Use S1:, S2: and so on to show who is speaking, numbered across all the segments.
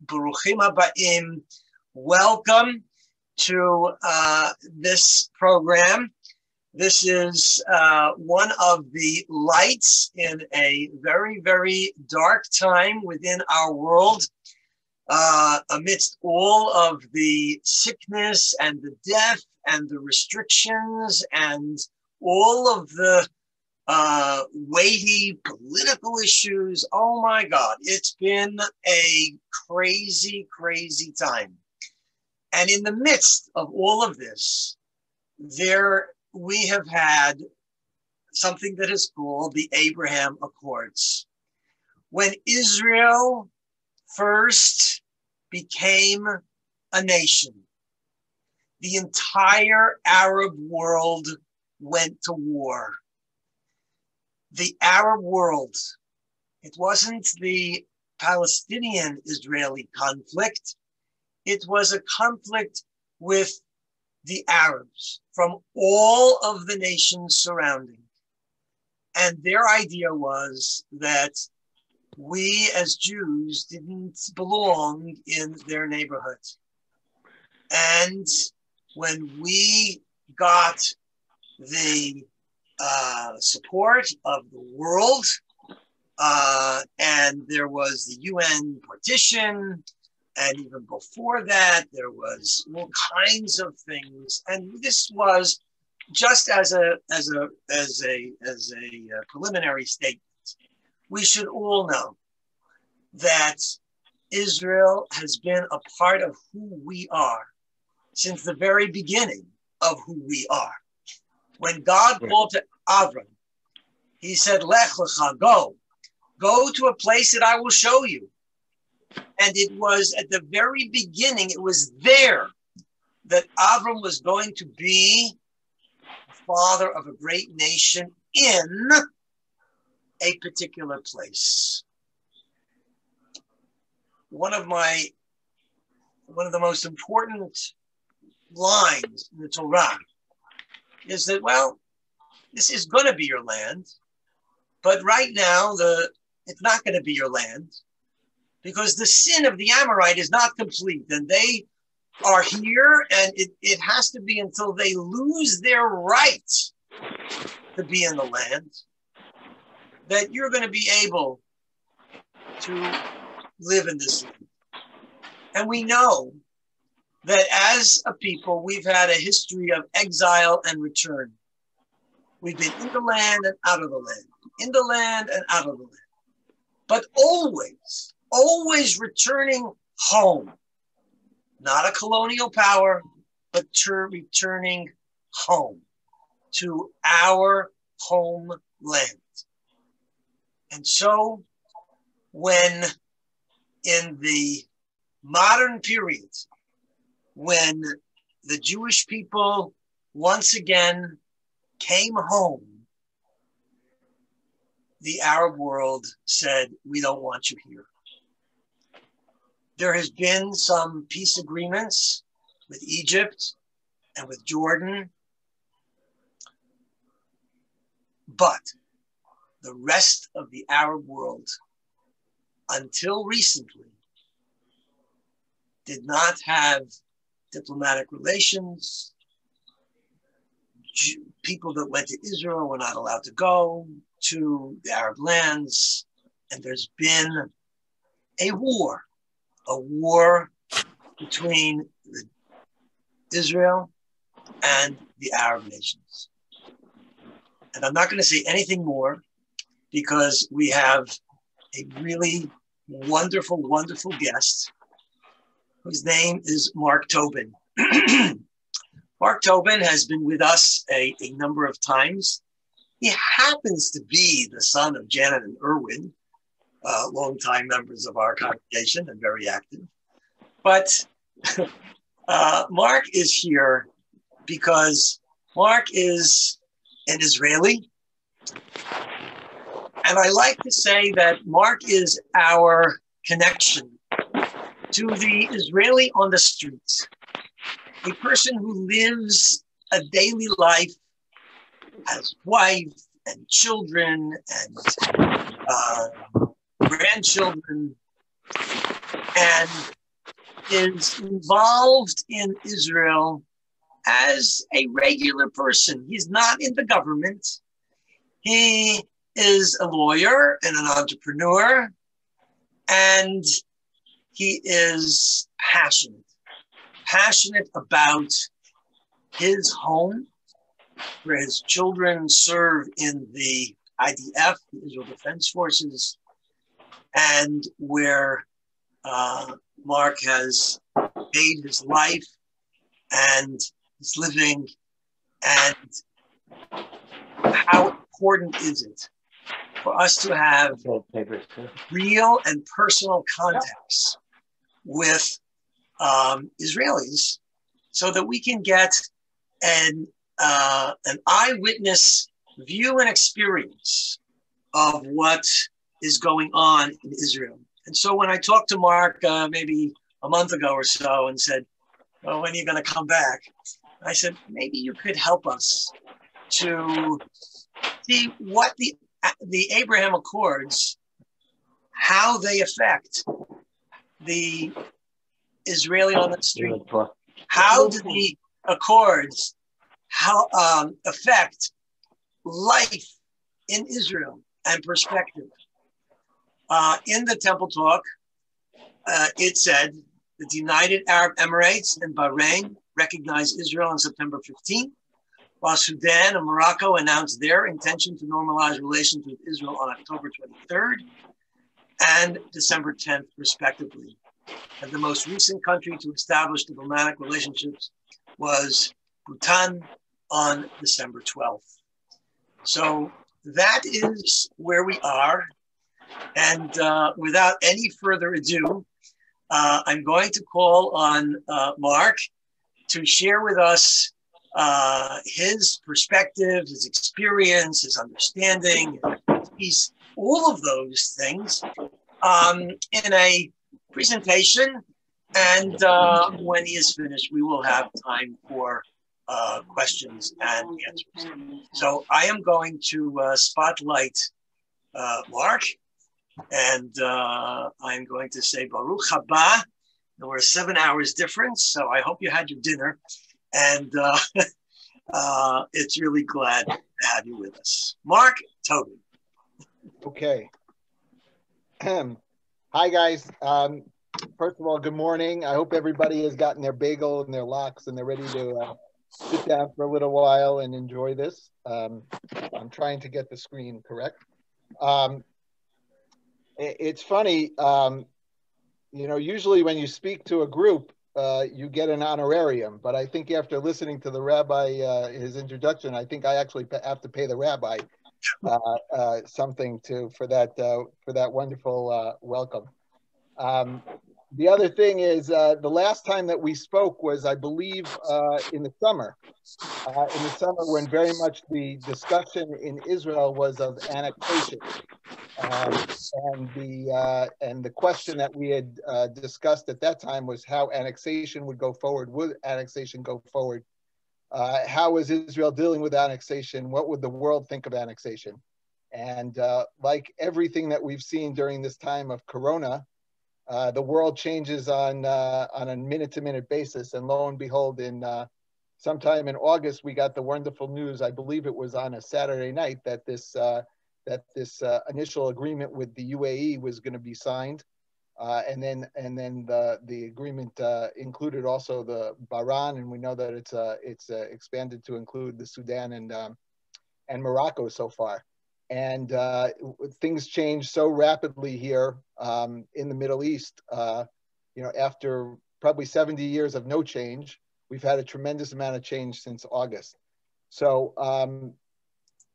S1: Baruchim Habaim. Welcome to this program. This is one of the lights in a very, very dark time within our world. Amidst all of the sickness and the death and the restrictions and all of the weighty political issues. Oh my God, it's been a crazy, crazy time. And in the midst of all of this, we have had something that is called the Abraham Accords. When Israel first became a nation, the entire Arab world went to war. The Arab world, it wasn't the Palestinian-Israeli conflict. It was a conflict with the Arabs from all of the nations surrounding. And their idea was that we as Jews didn't belong in their neighborhood. And when we got the support of the world, and there was the UN partition, and even before that, there was all kinds of things. And this was just as a preliminary statement. We should all know that Israel has been a part of who we are since the very beginning of who we are. When God called to Avram, he said, Lech lecha, go to a place that I will show you. And it was at the very beginning, it was there that Avram was going to be the father of a great nation in a particular place. One of the most important lines in the Torah is that, well, this is going to be your land, but right now it's not going to be your land because the sin of the Amorite is not complete, and they are here, and it has to be until they lose their right to be in the land that you're going to be able to live in this land. And we know that as a people, we've had a history of exile and return. We've been in the land and out of the land, in the land and out of the land, but always returning home. Not a colonial power, but returning home to our homeland. And so when in the modern period, when the Jewish people once again came home, the Arab world said, we don't want you here. There has been some peace agreements with Egypt and with Jordan, but the rest of the Arab world, until recently, did not have diplomatic relations. People that went to Israel were not allowed to go to the Arab lands. And there's been a war between Israel and the Arab nations. And I'm not going to say anything more because we have a really wonderful, wonderful guest whose name is Marc Tobin. Marc Tobin has been with us a number of times. He happens to be the son of Janet and Erwin, longtime members of our congregation and very active. But Marc is here because Marc is an Israeli. And I like to say that Marc is our connection to the Israeli on the streets, a person who lives a daily life, has wife and children and grandchildren, and is involved in Israel as a regular person. He's not in the government. He is a lawyer and an entrepreneur, and he is passionate about his home, where his children serve in the IDF, the Israel Defense Forces, and where Marc has made his life and is living. And how important is it for us to have real and personal contacts with Israelis so that we can get an eyewitness view and experience of what is going on in Israel. And so when I talked to Marc maybe a month ago or so and said, well, when are you going to come back? I said, maybe you could help us to see what the Abraham Accords, how they affect the Israeli on the street. How do the Accords affect life in Israel and perspective? In the Temple Talk, it said that the United Arab Emirates and Bahrain recognized Israel on September 15th, while Sudan and Morocco announced their intention to normalize relations with Israel on October 23rd and December 10th, respectively. And the most recent country to establish diplomatic relationships was Bhutan on December 12th. So that is where we are. And without any further ado, I'm going to call on Marc to share with us his perspective, his experience, his understanding, his, all of those things in a presentation. And when he is finished, we will have time for questions and answers. So I am going to spotlight Marc, and I'm going to say Baruch haba. We're 7 hours difference, so I hope you had your dinner. And it's really glad to have you with us. Marc, Tobin.
S2: Okay. Hi, guys. First of all, good morning. I hope everybody has gotten their bagel and their lox and they're ready to sit down for a little while and enjoy this. I'm trying to get the screen correct. It's funny, you know, usually when you speak to a group, you get an honorarium, but I think after listening to the rabbi, his introduction, I think I actually have to pay the rabbi something for that wonderful welcome. The other thing is the last time that we spoke was, I believe, in the summer when very much the discussion in Israel was of annexation. And the question that we had discussed at that time was how annexation would go forward. Would annexation go forward? How is Israel dealing with annexation? What would the world think of annexation? And like everything that we've seen during this time of Corona, the world changes on a minute-to-minute basis. And lo and behold, sometime in August, we got the wonderful news. I believe it was on a Saturday night that this initial agreement with the UAE was going to be signed, and then the agreement included also the Bahrain, and we know that it's expanded to include the Sudan and Morocco so far. And things change so rapidly here in the Middle East. You know, after probably 70 years of no change, we've had a tremendous amount of change since August. So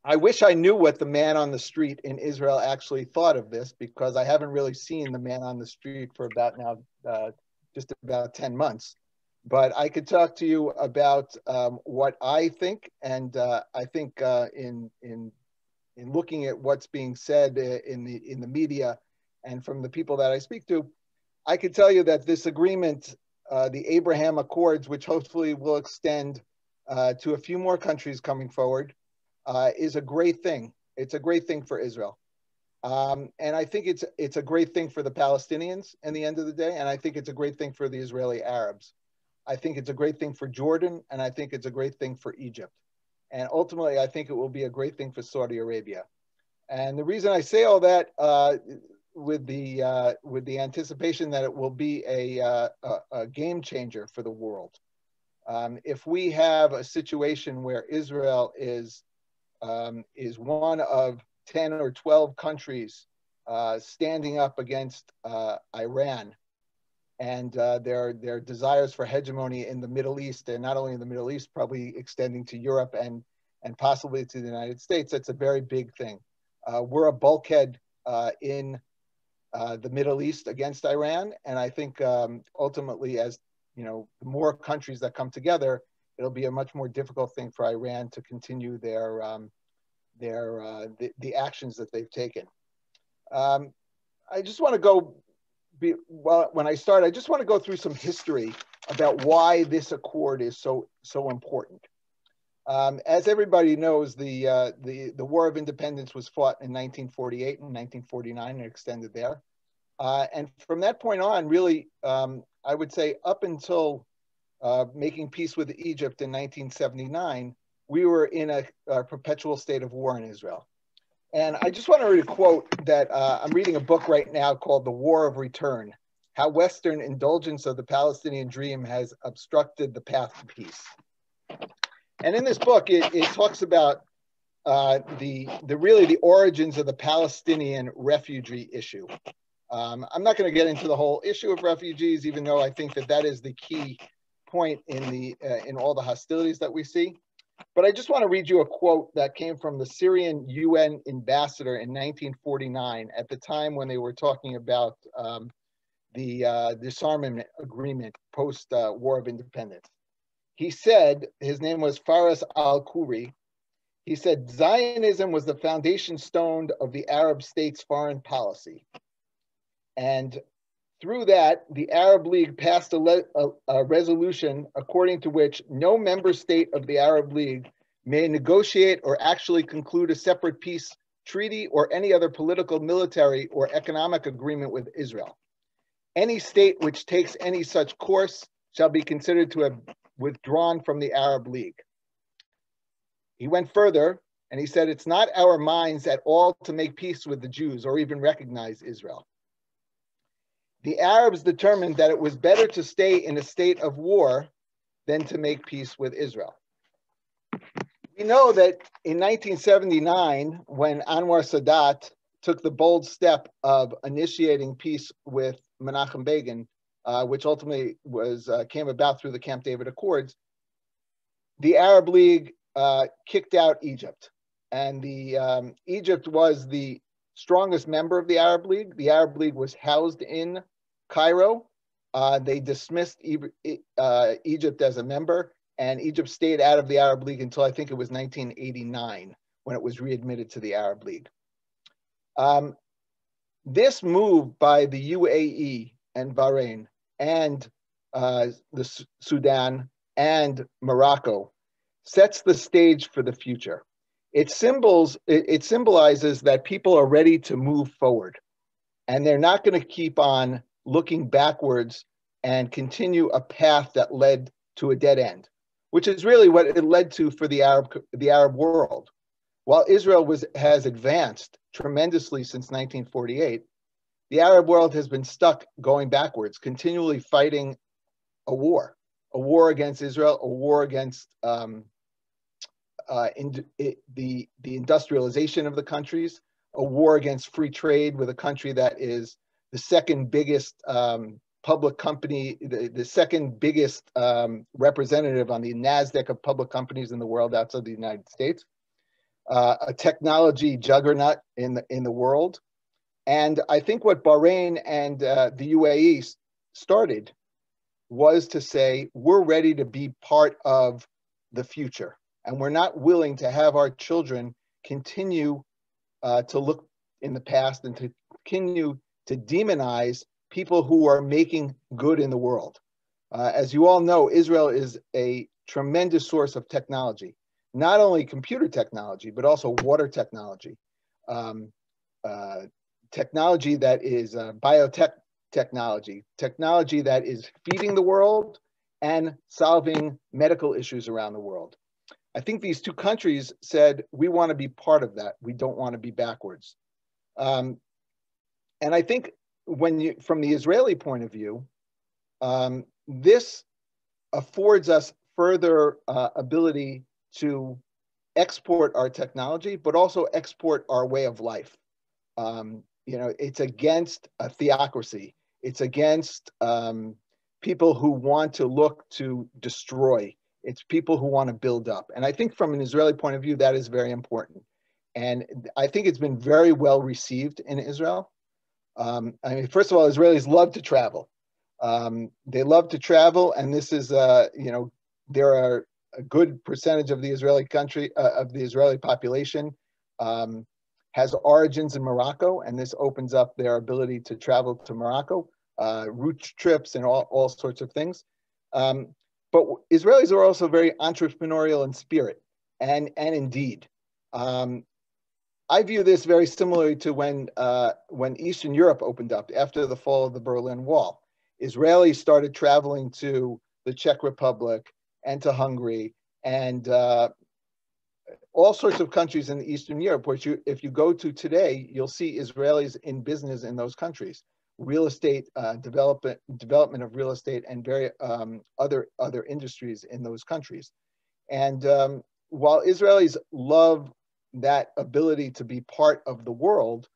S2: I wish I knew what the man on the street in Israel actually thought of this, because I haven't really seen the man on the street for about now, just about 10 months. But I could talk to you about what I think, and I think in looking at what's being said in the media and from the people that I speak to, I could tell you that this agreement, the Abraham Accords, which hopefully will extend to a few more countries coming forward, is a great thing. It's a great thing for Israel. And I think it's a great thing for the Palestinians in the end of the day, and I think it's a great thing for the Israeli Arabs. I think it's a great thing for Jordan, and I think it's a great thing for Egypt. And ultimately, I think it will be a great thing for Saudi Arabia. And the reason I say all that with the anticipation that it will be a game changer for the world. If we have a situation where Israel is one of 10 or 12 countries standing up against Iran and their desires for hegemony in the Middle East, and not only in the Middle East, probably extending to Europe and possibly to the United States, that's a very big thing. We're a bulkhead in the Middle East against Iran, and I think ultimately, as you know, the more countries that come together, it'll be a much more difficult thing for Iran to continue the actions that they've taken. I just want to go. When I start, I just want to go through some history about why this accord is so important. As everybody knows, the War of Independence was fought in 1948 and 1949 and extended there. And from that point on, really, I would say up until making peace with Egypt in 1979, we were in a perpetual state of war in Israel. And I just want to read a quote that I'm reading a book right now called The War of Return, How Western Indulgence of the Palestinian Dream Has Obstructed the Path to Peace. And in this book, it talks about the origins of the Palestinian refugee issue. I'm not going to get into the whole issue of refugees, even though I think that is the key point in all the hostilities that we see. But I just want to read you a quote that came from the Syrian UN ambassador in 1949, at the time when they were talking about the disarmament agreement post War of Independence. He said, his name was Faris al-Khoury, he said, Zionism was the foundation stone of the Arab states' foreign policy. And through that, the Arab League passed a resolution according to which no member state of the Arab League may negotiate or actually conclude a separate peace treaty or any other political, military, or economic agreement with Israel. Any state which takes any such course shall be considered to have withdrawn from the Arab League. He went further and he said, it's not our minds at all to make peace with the Jews or even recognize Israel. The Arabs determined that it was better to stay in a state of war than to make peace with Israel. We know that in 1979, when Anwar Sadat took the bold step of initiating peace with Menachem Begin, which ultimately came about through the Camp David Accords, the Arab League kicked out Egypt. And Egypt was the strongest member of the Arab League. The Arab League was housed in Cairo. They dismissed Egypt as a member, and Egypt stayed out of the Arab League until I think it was 1989 when it was readmitted to the Arab League. This move by the UAE and Bahrain and the Sudan and Morocco sets the stage for the future. It symbolizes that people are ready to move forward, and they're not going to keep on looking backwards and continue a path that led to a dead end, which is really what it led to for the Arab world. While Israel has advanced tremendously since 1948, the Arab world has been stuck going backwards, continually fighting a war against Israel, a war against the industrialization of the countries, a war against free trade with a country that is the second biggest public company, the second biggest representative on the NASDAQ of public companies in the world outside the United States, a technology juggernaut in the world. And I think what Bahrain and the UAE started was to say, we're ready to be part of the future. And we're not willing to have our children continue to look in the past and to continue to demonize people who are making good in the world. As you all know, Israel is a tremendous source of technology, not only computer technology, but also water technology. technology that is biotech technology, technology that is feeding the world and solving medical issues around the world. I think these two countries said, we want to be part of that. We don't want to be backwards. And I think from the Israeli point of view, this affords us further ability to export our technology, but also export our way of life. It's against a theocracy. It's against people who want to look to destroy. It's people who want to build up. And I think from an Israeli point of view, that is very important. And I think it's been very well received in Israel. First of all, Israelis love to travel. They love to travel, and this is, there are a good percentage of the Israeli population has origins in Morocco, and this opens up their ability to travel to Morocco, route trips and all sorts of things. But Israelis are also very entrepreneurial in spirit and in deed. I view this very similarly to when Eastern Europe opened up after the fall of the Berlin Wall. Israelis started traveling to the Czech Republic and to Hungary and all sorts of countries in Eastern Europe, which if you go to today, you'll see Israelis in business in those countries. Real estate, development of real estate and very other industries in those countries. And while Israelis love that ability to be part of the world,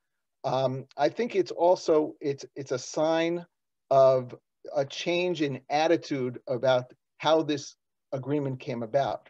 S2: I think it's also, it's a sign of a change in attitude about how this agreement came about.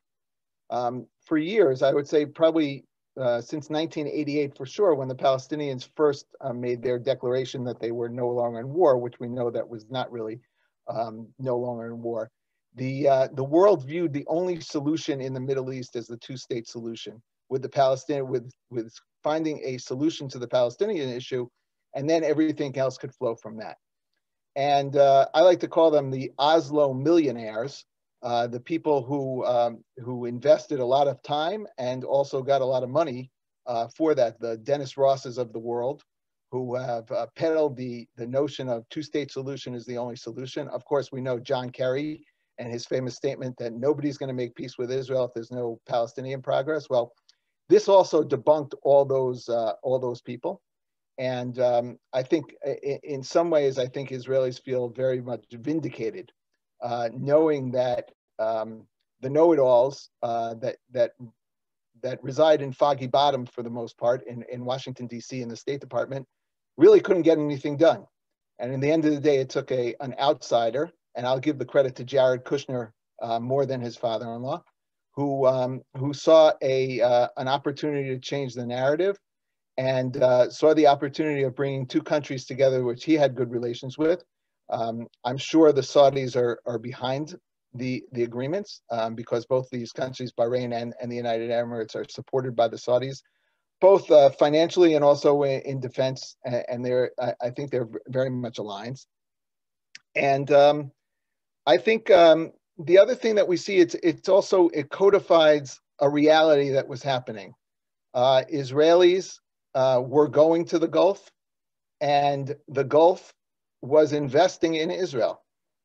S2: For years, I would say probably since 1988 for sure, when the Palestinians first made their declaration that they were no longer in war, which we know that was not really no longer in war, the world viewed the only solution in the Middle East as the two-state solution, with the Palestinian, with finding a solution to the Palestinian issue, and then everything else could flow from that. And I like to call them the Oslo millionaires, the people who invested a lot of time and also got a lot of money for that, the Dennis Rosses of the world, who have peddled the notion of two-state solution is the only solution. Of course, we know John Kerry and his famous statement that nobody's going to make peace with Israel if there's no Palestinian progress. Well, this also debunked all those people. And I think in some ways, I think Israelis feel very much vindicated, knowing that the know-it-alls that reside in Foggy Bottom for the most part in Washington, D.C. in the State Department really couldn't get anything done. And in the end of the day, it took an outsider, and I'll give the credit to Jared Kushner more than his father-in-law, who saw an opportunity to change the narrative and saw the opportunity of bringing two countries together, which he had good relations with. I'm sure the Saudis are behind the agreements because both these countries, Bahrain and the United Emirates, are supported by the Saudis, both financially and also in defense. And I think they're very much aligned. And I think the other thing that we see, it codifies a reality that was happening. Israelis were going to the Gulf, and the Gulf was investing in Israel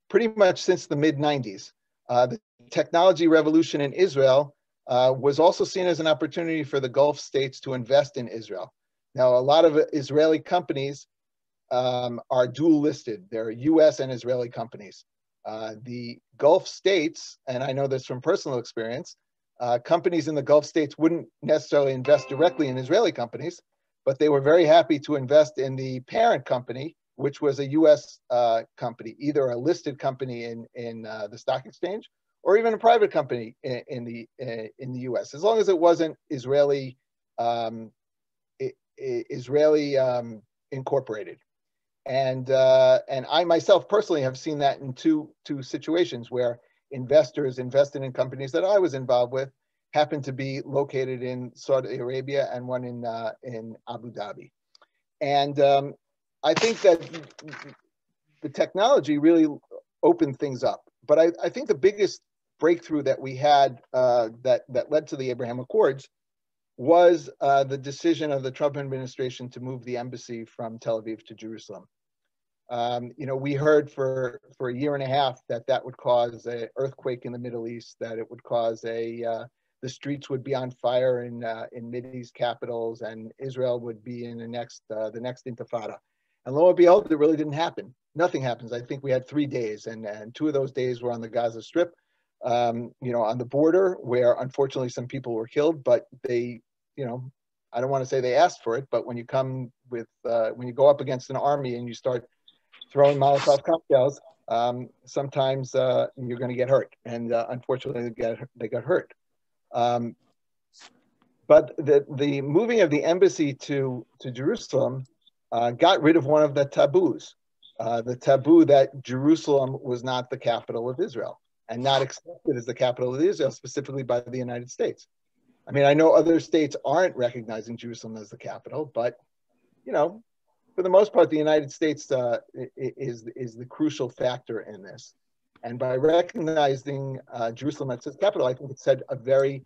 S2: pretty much since the mid-90s. The technology revolution in Israel was also seen as an opportunity for the Gulf states to invest in Israel. Now, a lot of Israeli companies are dual listed. They're US and Israeli companies. The Gulf states, and I know this from personal experience, companies in the Gulf states wouldn't necessarily invest directly in Israeli companies, but they were very happy to invest in the parent company, which was a US company, either a listed company in the stock exchange or even a private company in the US, as long as it wasn't Israeli incorporated. And I myself personally have seen that in two situations where investors invested in companies that I was involved with happened to be located in Saudi Arabia and one in Abu Dhabi. And I think that the technology really opened things up. But I think the biggest breakthrough that we had that led to the Abraham Accords was the decision of the Trump administration to move the embassy from Tel Aviv to Jerusalem. We heard for a year and a half that that would cause an earthquake in the Middle East, that it would cause the streets would be on fire in Mideast capitals, and Israel would be in the next intifada. And lo and behold, it really didn't happen. Nothing happens. I think we had 3 days, and 2 of those days were on the Gaza Strip, on the border, where unfortunately some people were killed, but they, I don't want to say they asked for it, but when you when you go up against an army and you start throwing Molotov cocktails, sometimes you're going to get hurt, and unfortunately they got hurt. But the moving of the embassy to Jerusalem got rid of one of the taboos, the taboo that Jerusalem was not the capital of Israel and not accepted as the capital of Israel, specifically by the United States. I mean, I know other states aren't recognizing Jerusalem as the capital, but, for the most part, the United States is the crucial factor in this. And by recognizing Jerusalem as its capital, I think it sent a very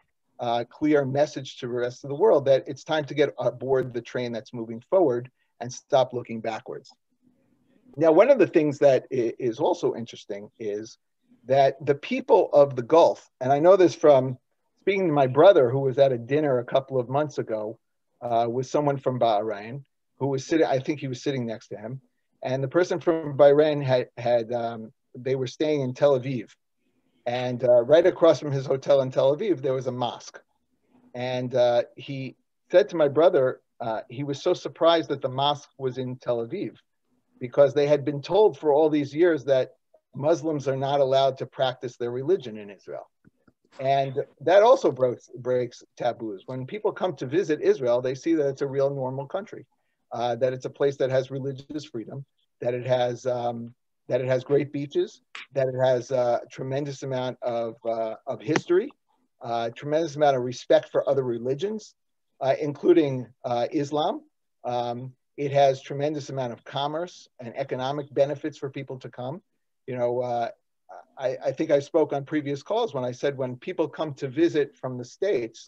S2: clear message to the rest of the world that it's time to get aboard the train that's moving forward and stop looking backwards. Now, one of the things that is also interesting is that the people of the Gulf, and I know this from speaking to my brother, who was at a dinner a couple of months ago with someone from Bahrain, who was sitting, I think he was sitting next to him. And the person from Bahrain they were staying in Tel Aviv. And right across from his hotel in Tel Aviv, there was a mosque. And he said to my brother, he was so surprised that the mosque was in Tel Aviv, because they had been told for all these years that Muslims are not allowed to practice their religion in Israel. And that also breaks taboos. When people come to visit Israel, they see that it's a real normal country, that it's a place that has religious freedom, that it has great beaches, that it has a tremendous amount of history, tremendous amount of respect for other religions, including Islam. It has tremendous amount of commerce and economic benefits for people to come. I think I spoke on previous calls when I said when people come to visit from the States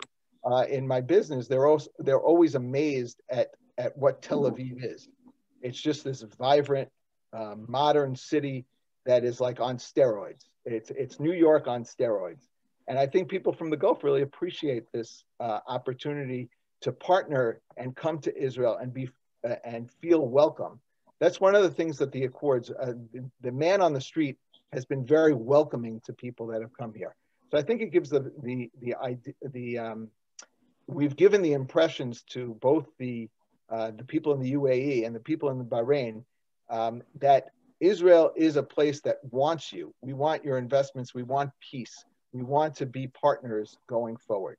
S2: in my business, they're always amazed at what Tel Aviv is. It's just this vibrant, modern city that is like on steroids. It's New York on steroids. And I think people from the Gulf really appreciate this opportunity to partner and come to Israel and feel welcome. That's one of the things that the Accords, the man on the street has been very welcoming to people that have come here. So I think it gives we've given the impressions to both the people in the UAE and the people in the Bahrain that Israel is a place that wants you. We want your investments. We want peace. We want to be partners going forward.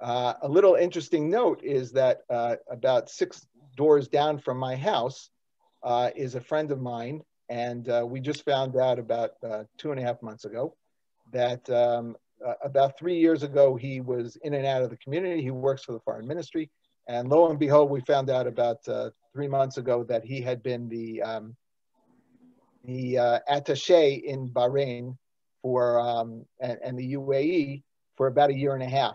S2: A little interesting note is that about 6 doors down from my house is a friend of mine. And we just found out about 2.5 months ago that about 3 years ago, he was in and out of the community. He works for the foreign ministry. And lo and behold, we found out about 3 months ago that he had been the attaché in Bahrain and the UAE for about 1.5 years,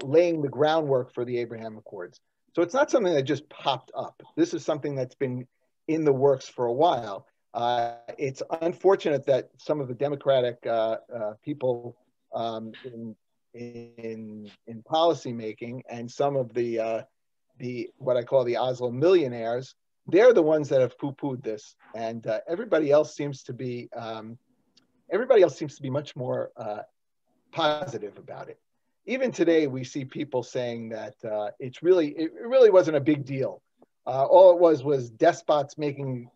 S2: laying the groundwork for the Abraham Accords. So it's not something that just popped up. This is something that's been in the works for a while. It's unfortunate that some of the Democratic people in policy making and some of the what I call the Oslo millionaires, they're the ones that have poo-pooed this, and everybody else seems to be much more positive about it. Even today, we see people saying that it really wasn't a big deal. All it was despots making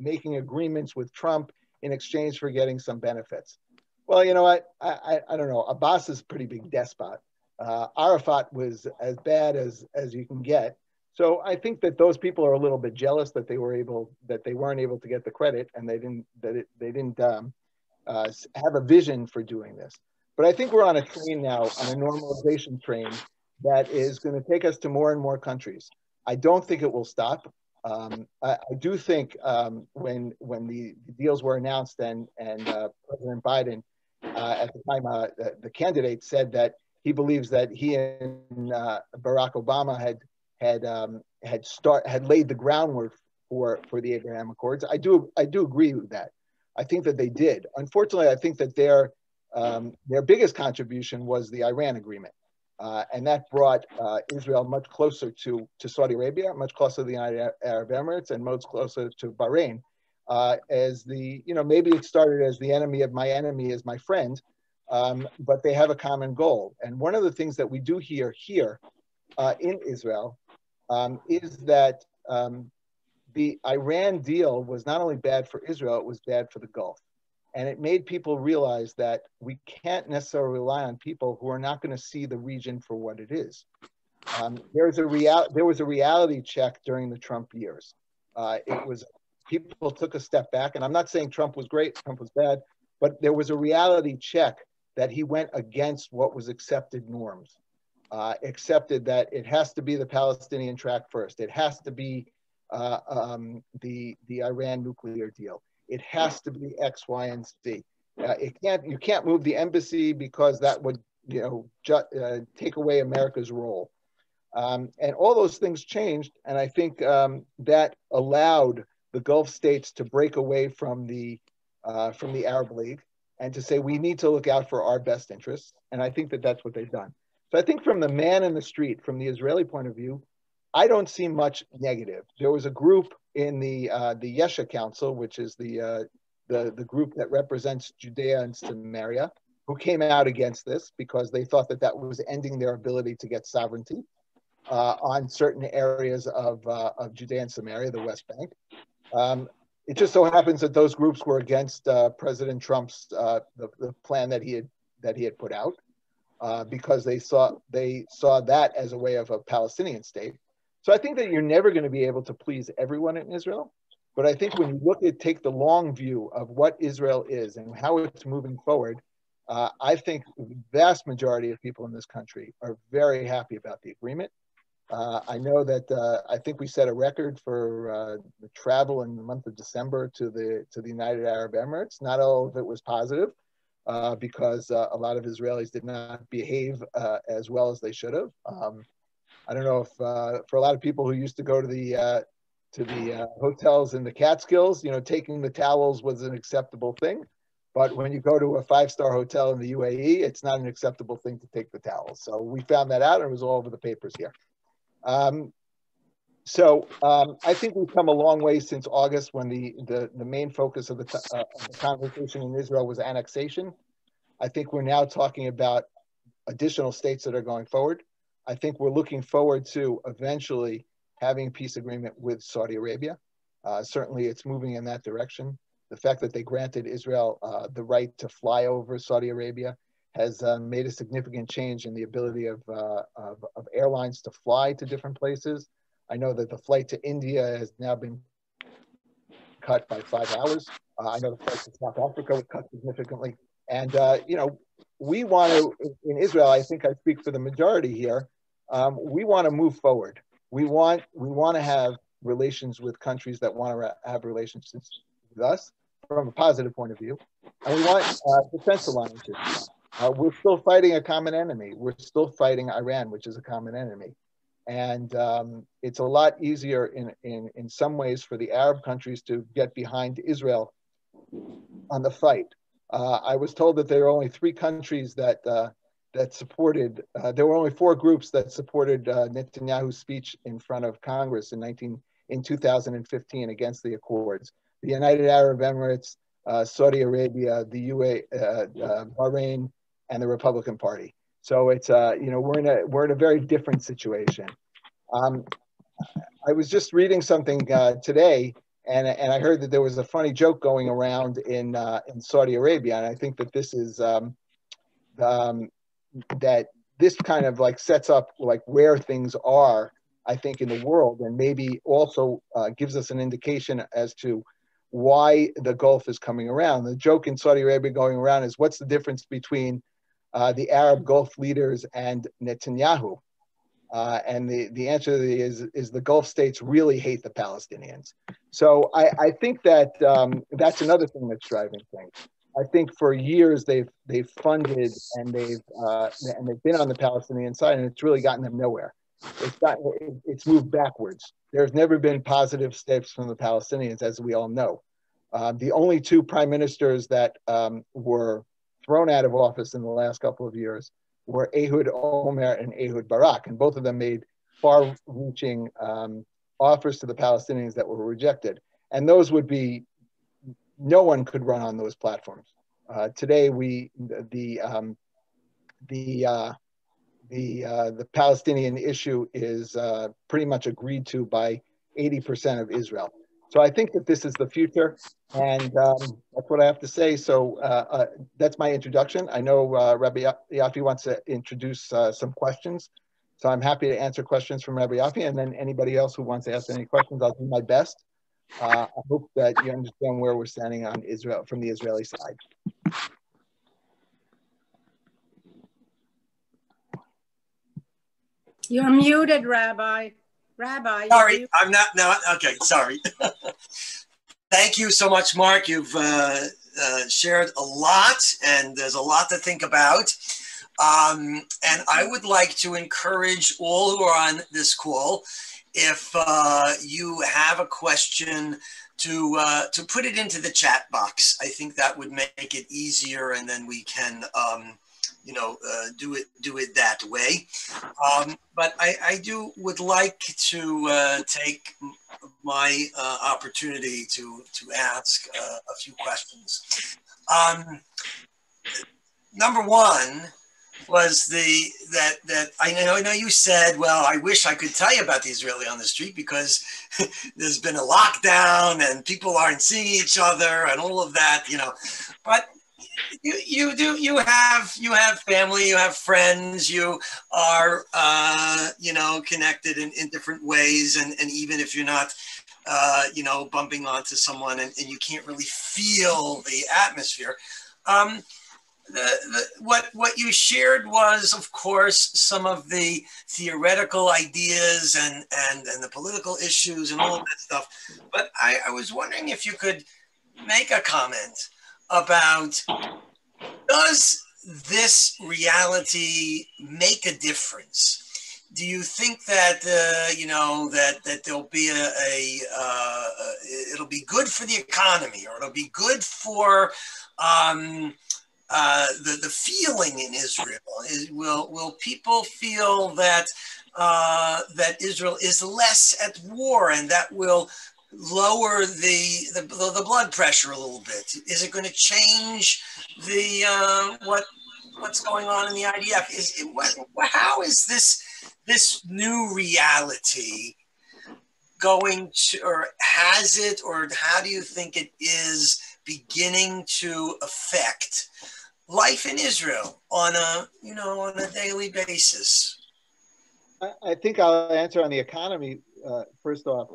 S2: agreements with Trump in exchange for getting some benefits. Well, you know what? I don't know. Abbas is a pretty big despot. Arafat was as bad as you can get. So I think that those people are a little bit jealous that they weren't able to get the credit, and they didn't have a vision for doing this. But I think we're on a train now, on a normalization train that is going to take us to more and more countries. I don't think it will stop. I do think when the deals were announced and President Biden at the time, the candidate said that he believes that he and Barack Obama had laid the groundwork for the Abraham Accords. I do agree with that. I think that they did. Unfortunately, I think that their biggest contribution was the Iran agreement, and that brought Israel much closer to Saudi Arabia, much closer to the United Arab Emirates, and much closer to Bahrain. As maybe it started as the enemy of my enemy is my friend, but they have a common goal. And one of the things that we do hear here in Israel is that the Iran deal was not only bad for Israel, it was bad for the Gulf. And it made people realize that we can't necessarily rely on people who are not going to see the region for what it is. There was a reality check during the Trump years. People took a step back, and I'm not saying Trump was great, Trump was bad, but there was a reality check that he went against what was accepted norms. Accepted that it has to be the Palestinian track first. It has to be the Iran nuclear deal. It has to be X, Y, and Z. You can't move the embassy because that would take away America's role. And all those things changed, and I think that allowed the Gulf states to break away from the Arab League and to say we need to look out for our best interests. And I think that that's what they've done. So I think from the man in the street, from the Israeli point of view, I don't see much negative. There was a group in the Yesha Council, which is the group that represents Judea and Samaria, who came out against this because they thought that that was ending their ability to get sovereignty on certain areas of Judea and Samaria, the West Bank. It just so happens that those groups were against President Trump's the plan that he had put out because they saw that as a way of a Palestinian state. So I think that you're never going to be able to please everyone in Israel. But I think when you take the long view of what Israel is and how it's moving forward, I think the vast majority of people in this country are very happy about the agreement. I know that I think we set a record for the travel in the month of December to the United Arab Emirates. Not all of it was positive because a lot of Israelis did not behave as well as they should have. I don't know if for a lot of people who used to go to the hotels in the Catskills, taking the towels was an acceptable thing. But when you go to a five-star hotel in the UAE, it's not an acceptable thing to take the towels. So we found that out, and it was all over the papers here. I think we've come a long way since August, when the main focus of the conversation in Israel was annexation. I think we're now talking about additional states that are going forward. I think we're looking forward to eventually having a peace agreement with Saudi Arabia. Certainly it's moving in that direction. The fact that they granted Israel the right to fly over Saudi Arabia has made a significant change in the ability of airlines to fly to different places. I know that the flight to India has now been cut by 5 hours. I know the flight to South Africa was cut significantly. And, we want to, in Israel, I think I speak for the majority here, we want to move forward. We want to have relations with countries that want to have relationships with us from a positive point of view. And we want defense alliances. We're still fighting a common enemy. We're still fighting Iran, which is a common enemy. And it's a lot easier in some ways for the Arab countries to get behind Israel on the fight. I was told that there are only 3 countries that supported, there were only 4 groups that supported Netanyahu's speech in front of Congress in 2015 against the Accords. The United Arab Emirates, Saudi Arabia, the Bahrain, and the Republican Party. So it's we're in a very different situation. I was just reading something today, and I heard that there was a funny joke going around in Saudi Arabia, and I think that this is that this kind of sets up where things are, I think, in the world, and maybe also gives us an indication as to why the Gulf is coming around. The joke in Saudi Arabia going around is, what's the difference between the Arab Gulf leaders and Netanyahu? And the answer is the Gulf states really hate the Palestinians. So I think that that's another thing that's driving things. I think for years they've funded and they've been on the Palestinian side, and it's really gotten them nowhere. It's moved backwards. There's never been positive steps from the Palestinians, as we all know. The only two prime ministers that were thrown out of office in the last couple of years were Ehud Olmert and Ehud Barak, and both of them made far-reaching offers to the Palestinians that were rejected. And those would be, no one could run on those platforms. Today, the Palestinian issue is pretty much agreed to by 80% of Israel. So I think that this is the future, and that's what I have to say. So that's my introduction. I know Rabbi Yafi wants to introduce some questions, so I'm happy to answer questions from Rabbi Yafi, and then anybody else who wants to ask any questions, I'll do my best. I hope that you understand where we're standing on Israel from the Israeli side.
S3: You're muted, Rabbi. Rabbi.
S1: Sorry, I'm not now. Okay, sorry. Thank you so much, Marc. You've shared a lot, and there's a lot to think about. And I would like to encourage all who are on this call, if you have a question, to put it into the chat box. I think that would make it easier, and then we can do it that way. But I would like to take my opportunity to ask a few questions. Number one was that I know you said, well, I wish I could tell you about the Israeli on the street because there's been a lockdown and people aren't seeing each other and all of that, but you have family, you have friends, you are connected in different ways, and even if you're not bumping onto someone and you can't really feel the atmosphere, what you shared was, of course, some of the theoretical ideas and the political issues and all of that stuff, but I was wondering if you could make a comment about, does this reality make a difference? Do you think that that there'll be it'll be good for the economy, or it'll be good for the feeling in Israel? Will people feel that that Israel is less at war, and that will lower the blood pressure a little bit? Is it going to change the what's going on in the IDF? How is this new reality going to, or has it, or how do you think it is beginning to affect life in Israel on a daily basis?
S2: I think I'll answer on the economy first off.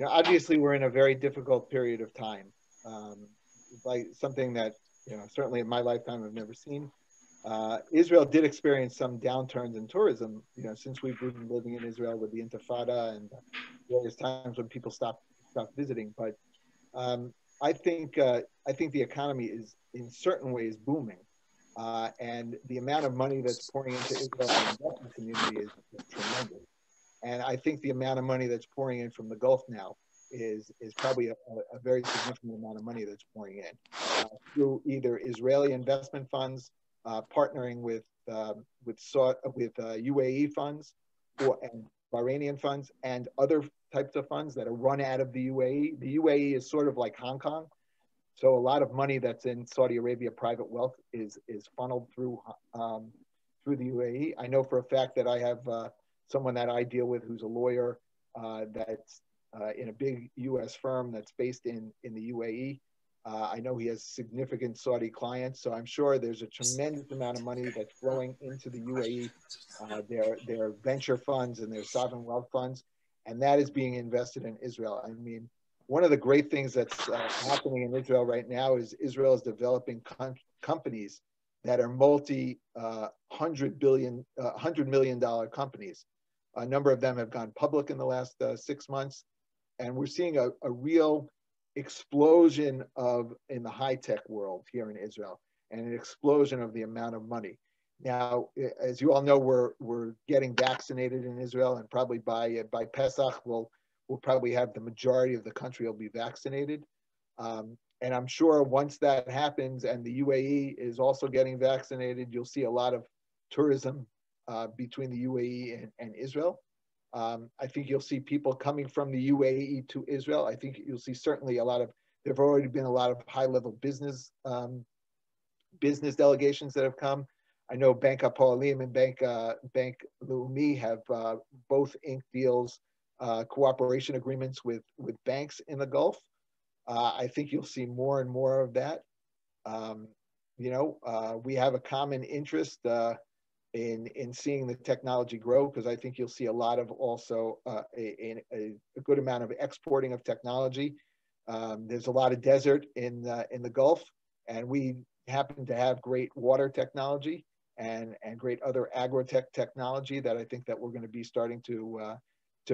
S2: Obviously we're in a very difficult period of time, like something that certainly in my lifetime I've never seen. Israel did experience some downturns in tourism, since we've been living in Israel with the Intifada and various times when people stopped visiting. But I think the economy is in certain ways booming, and the amount of money that's pouring into Israel and the investment community is tremendous. And I think the amount of money that's pouring in from the Gulf now is probably a very significant amount of money that's pouring in through either Israeli investment funds partnering with UAE funds and Bahrainian funds and other types of funds that are run out of the UAE. The UAE is sort of like Hong Kong. So a lot of money that's in Saudi Arabia private wealth is funneled through the UAE. I know for a fact that I have someone that I deal with who's a lawyer that's in a big U.S. firm that's based in the UAE. I know he has significant Saudi clients, so I'm sure there's a tremendous amount of money that's flowing into the UAE, their venture funds and their sovereign wealth funds, and that is being invested in Israel. I mean, one of the great things that's happening in Israel right now is Israel is developing companies that are $100 million companies. A number of them have gone public in the last 6 months, and we're seeing a real explosion in the high-tech world here in Israel, and an explosion of the amount of money. Now, as you all know, we're getting vaccinated in Israel, and probably by Pesach, we'll probably have the majority of the country will be vaccinated. And I'm sure once that happens and the UAE is also getting vaccinated, you'll see a lot of tourism between the UAE and Israel. I think you'll see people coming from the UAE to Israel. I think you'll see certainly there've already been a lot of high-level business delegations that have come. I know Bank Hapoalim and Bank Leumi have both inked deals, cooperation agreements with banks in the Gulf. I think you'll see more and more of that. We have a common interest in seeing the technology grow, because I think you'll see a lot of also a good amount of exporting of technology. There's a lot of desert in the Gulf, and we happen to have great water technology and great other agro-tech technology that I think that we're going to be starting to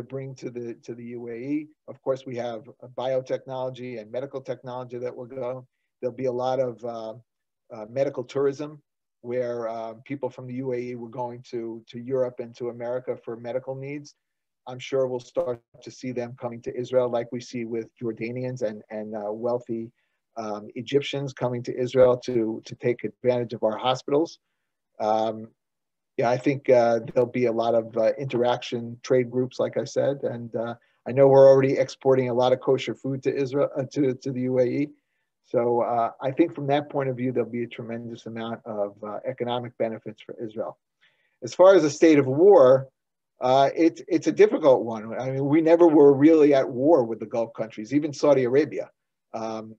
S2: bring to the UAE. Of course, we have biotechnology and medical technology that will go. There'll be a lot of medical tourism, where people from the UAE were going to Europe and to America for medical needs. I'm sure we'll start to see them coming to Israel, like we see with Jordanians and wealthy Egyptians coming to Israel to take advantage of our hospitals. I think there'll be a lot of interaction, trade groups, like I said, and I know we're already exporting a lot of kosher food to Israel, to the UAE. So I think from that point of view, there'll be a tremendous amount of economic benefits for Israel. As far as a state of war, it's a difficult one. I mean, we never were really at war with the Gulf countries, even Saudi Arabia,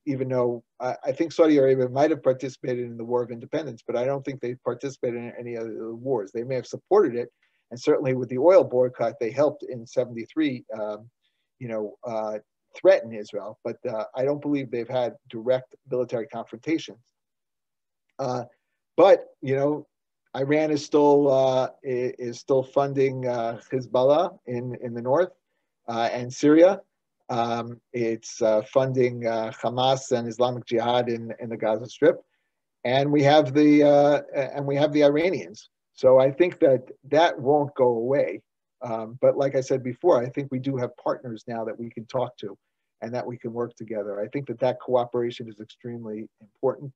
S2: even though I think Saudi Arabia might have participated in the War of Independence, but I don't think they participated in any other wars. They may have supported it, and certainly with the oil boycott, they helped in '73, threaten Israel, but I don't believe they've had direct military confrontations. But Iran is still funding Hezbollah in the north, and Syria. It's funding Hamas and Islamic Jihad in the Gaza Strip, and we have the Iranians. So I think that won't go away. But like I said before, I think we do have partners now that we can talk to and that we can work together. I think that cooperation is extremely important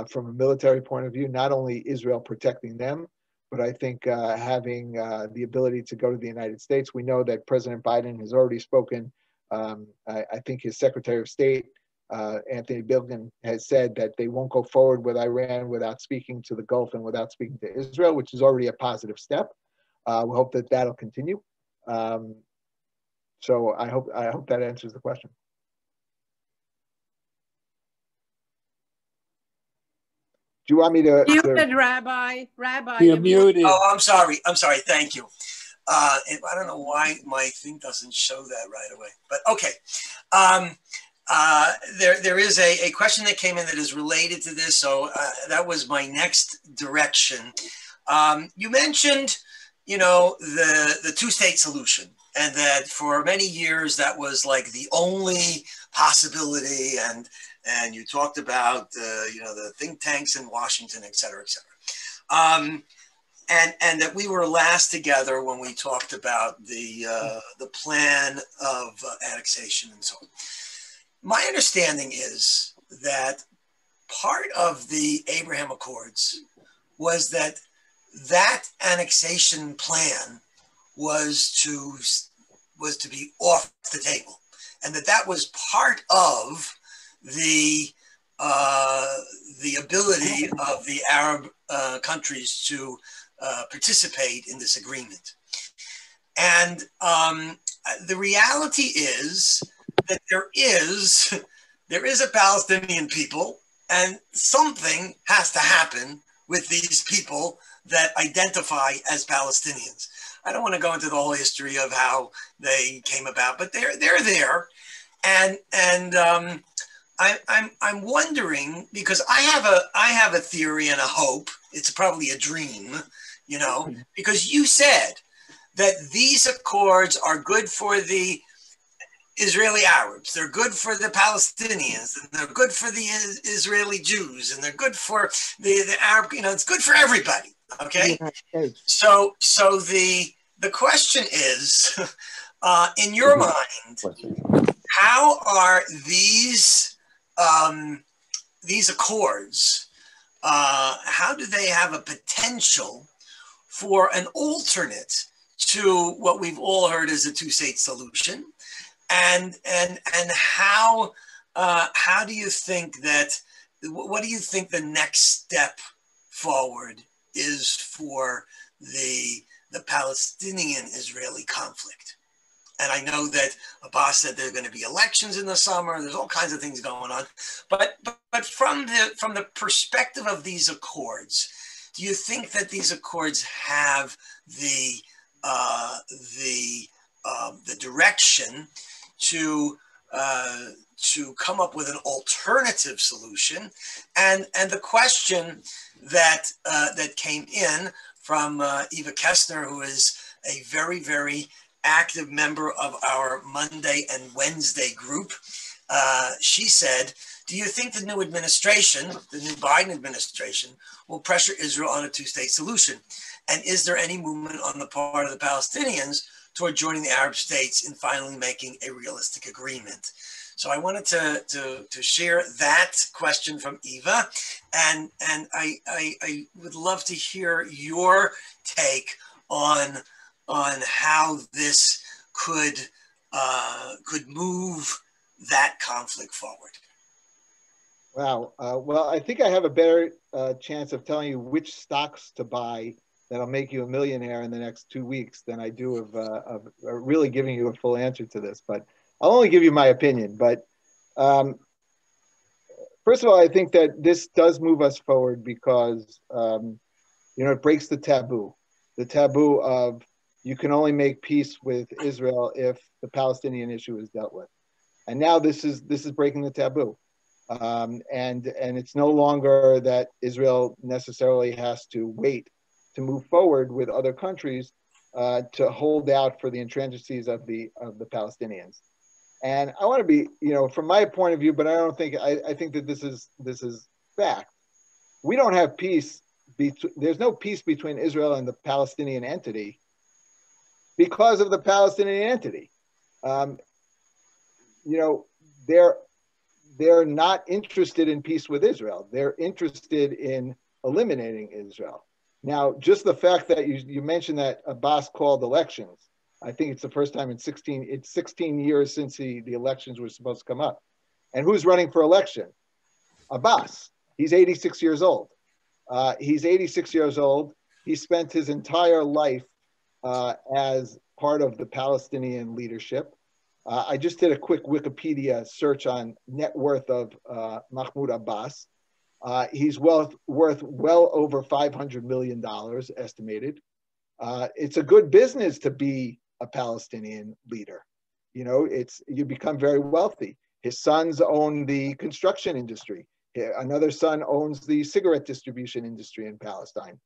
S2: from a military point of view, not only Israel protecting them, but I think having the ability to go to the United States. We know that President Biden has already spoken. I think his Secretary of State, Anthony Blinken, has said that they won't go forward with Iran without speaking to the Gulf and without speaking to Israel, which is already a positive step. We hope that that'll continue. So I hope that answers the question. Do you want me to?
S3: Muted, Rabbi. Rabbi,
S4: you're muted.
S1: Oh, I'm sorry. Thank you. I don't know why my thing doesn't show that right away, but okay. There is a question that came in that is related to this, so that was my next direction. You mentioned, the two-state solution, and that for many years that was like the only possibility, and you talked about the think tanks in Washington, et cetera, et cetera. And that we were last together when we talked about the plan of annexation and so on. My understanding is that part of the Abraham Accords was that annexation plan was to be off the table, and that was part of the ability of the Arab countries to participate in this agreement. And the reality is that there is a Palestinian people, and something has to happen with these people that identify as Palestinians. I don't want to go into the whole history of how they came about, but they're there, and I'm wondering, because I have a theory and a hope. It's probably a dream, because you said that these accords are good for the Israeli Arabs. They're good for the Palestinians, and they're good for the Israeli Jews, and they're good for the Arab. It's good for everybody. Okay. So the question is, in your mind, how are these accords? How do they have a potential for an alternate to what we've all heard as a two-state solution? And how do you think that? What do you think the next step forward is for the Palestinian-Israeli conflict? And I know that Abbas said there are going to be elections in the summer. There's all kinds of things going on, but from the perspective of these accords, do you think that these accords have the direction to come up with an alternative solution? And the question that came in from Eva Kestner, who is a very, very active member of our Monday and Wednesday group, she said, do you think the new administration, the new Biden administration, will pressure Israel on a two-state solution? And is there any movement on the part of the Palestinians toward joining the Arab states in finally making a realistic agreement? So I wanted to share that question from Eva, and I would love to hear your take on how this could move that conflict forward.
S2: Wow. Well, I think I have a better chance of telling you which stocks to buy that'll make you a millionaire in the next 2 weeks than I do of really giving you a full answer to this. But I'll only give you my opinion. But first of all, I think that this does move us forward because, it breaks the taboo of you can only make peace with Israel if the Palestinian issue is dealt with. And now this is breaking the taboo. And it's no longer that Israel necessarily has to wait to move forward with other countries to hold out for the intransigecies of the Palestinians. And I want to be, from my point of view, but I think that this is fact. We don't have peace. There's no peace between Israel and the Palestinian entity because of the Palestinian entity. They're not interested in peace with Israel. They're interested in eliminating Israel. Now, just the fact that you mentioned that Abbas called elections, I think it's the first time in 16 years since the elections were supposed to come up. And who's running for election? Abbas. He's 86 years old. He's 86 years old. He spent his entire life as part of the Palestinian leadership. I just did a quick Wikipedia search on net worth of Mahmoud Abbas. He's worth well over $500 million estimated. It's a good business to be a Palestinian leader. You become very wealthy. His sons own the construction industry. Another son owns the cigarette distribution industry in Palestine.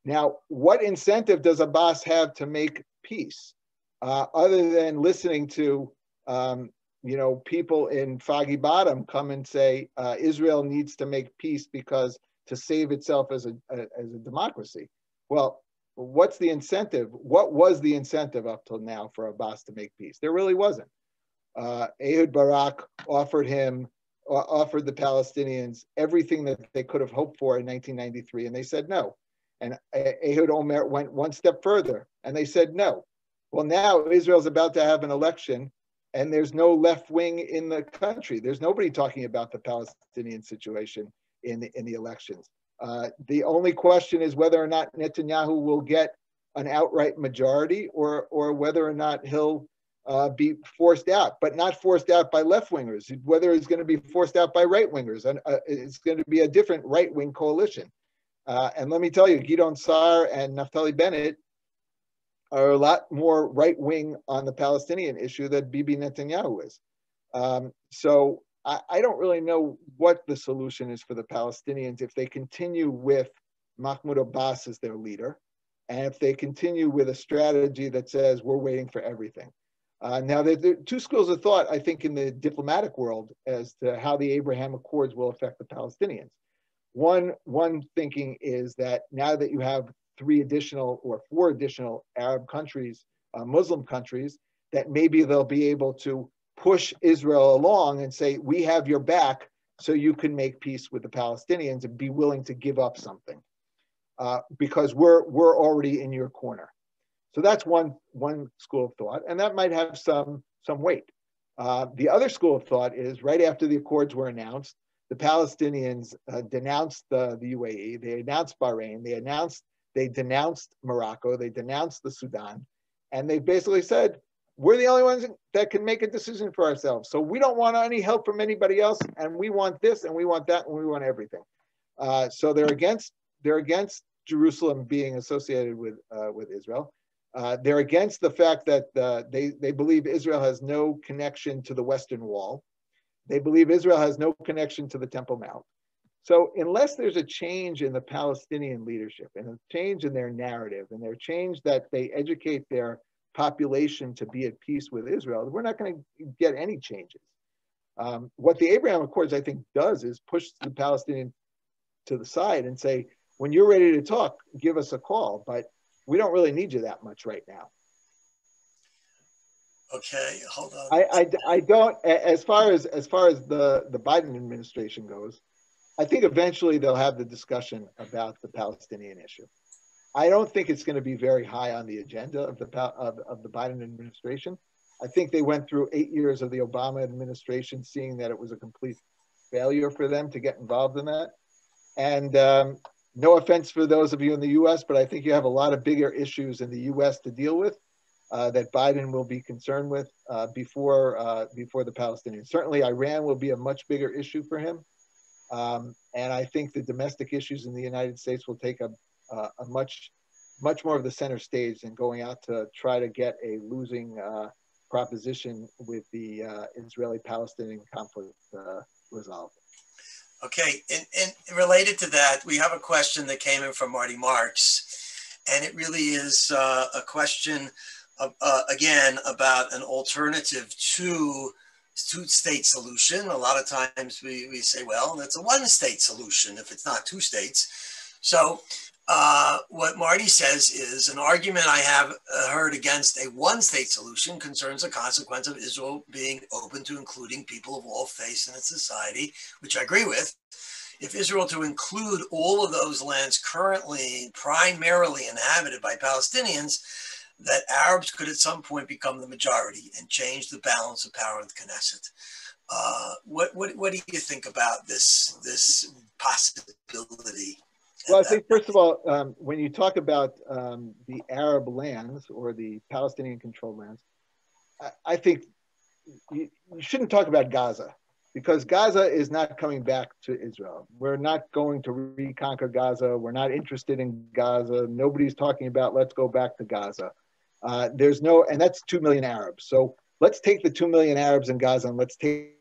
S2: Now, what incentive does Abbas have to make peace? Other than listening to, people in Foggy Bottom come and say Israel needs to make peace because to save itself as a democracy. Well, what's the incentive? What was the incentive up till now for Abbas to make peace? There really wasn't. Ehud Barak offered the Palestinians everything that they could have hoped for in 1993, and they said no. And Ehud Olmert went one step further, and they said no. Well, now Israel's about to have an election, and there's no left wing in the country. There's nobody talking about the Palestinian situation in the elections. The only question is whether or not Netanyahu will get an outright majority, or whether or not he'll be forced out, but not forced out by left wingers. Whether it's going to be forced out by right wingers, and it's going to be a different right wing coalition. And let me tell you, Gideon Sa'ar and Naftali Bennett are a lot more right-wing on the Palestinian issue than Bibi Netanyahu is. So I don't really know what the solution is for the Palestinians if they continue with Mahmoud Abbas as their leader, and if they continue with a strategy that says we're waiting for everything. Now, there are two schools of thought, I think, in the diplomatic world as to how the Abraham Accords will affect the Palestinians. One thinking is that now that you have 3 additional or 4 additional Arab countries, Muslim countries, that maybe they'll be able to push Israel along and say, we have your back so you can make peace with the Palestinians and be willing to give up something because we're already in your corner. So that's one school of thought, and that might have some weight. The other school of thought is right after the accords were announced, the Palestinians denounced the UAE, they announced Bahrain, they denounced Morocco, they denounced the Sudan, and they basically said, we're the only ones that can make a decision for ourselves. So we don't want any help from anybody else, and we want this, and we want that, and we want everything. So they're against Jerusalem being associated with Israel. They're against the fact that they believe Israel has no connection to the Western Wall. They believe Israel has no connection to the Temple Mount. So unless there's a change in the Palestinian leadership and a change in their narrative and their change that they educate their population to be at peace with Israel, we're not going to get any changes. What the Abraham Accords, I think, does is push the Palestinians to the side and say, when you're ready to talk, give us a call. But we don't really need you that much right now.
S1: Okay, hold on.
S2: I don't, as far as the Biden administration goes, I think eventually they'll have the discussion about the Palestinian issue. I don't think it's going to be very high on the agenda of the Biden administration. I think they went through 8 years of the Obama administration, seeing that it was a complete failure for them to get involved in that. And no offense for those of you in the U.S., but I think you have a lot of bigger issues in the U.S. to deal with that Biden will be concerned with before the Palestinians. Certainly, Iran will be a much bigger issue for him. And I think the domestic issues in the United States will take a much more of the center stage than going out to try to get a losing proposition with the Israeli-Palestinian conflict resolved.
S1: Okay, and related to that, we have a question that came in from Marc's, and it really is a question, again, about an alternative to two-state solution. A lot of times we say, well, that's a one-state solution if it's not 2 states. So what Marty says is an argument I have heard against a one-state solution concerns the consequence of Israel being open to including people of all faiths in its society, which I agree with. If Israel to include all of those lands currently primarily inhabited by Palestinians, that Arabs could at some point become the majority and change the balance of power in the Knesset. What do you think about this possibility?
S2: Well, I think, first of all, when you talk about the Arab lands or the Palestinian-controlled lands, I think you shouldn't talk about Gaza, because Gaza is not coming back to Israel. We're not going to reconquer Gaza. We're not interested in Gaza. Nobody's talking about let's go back to Gaza. And that's 2 million Arabs. So let's take the 2 million Arabs in Gaza and let's take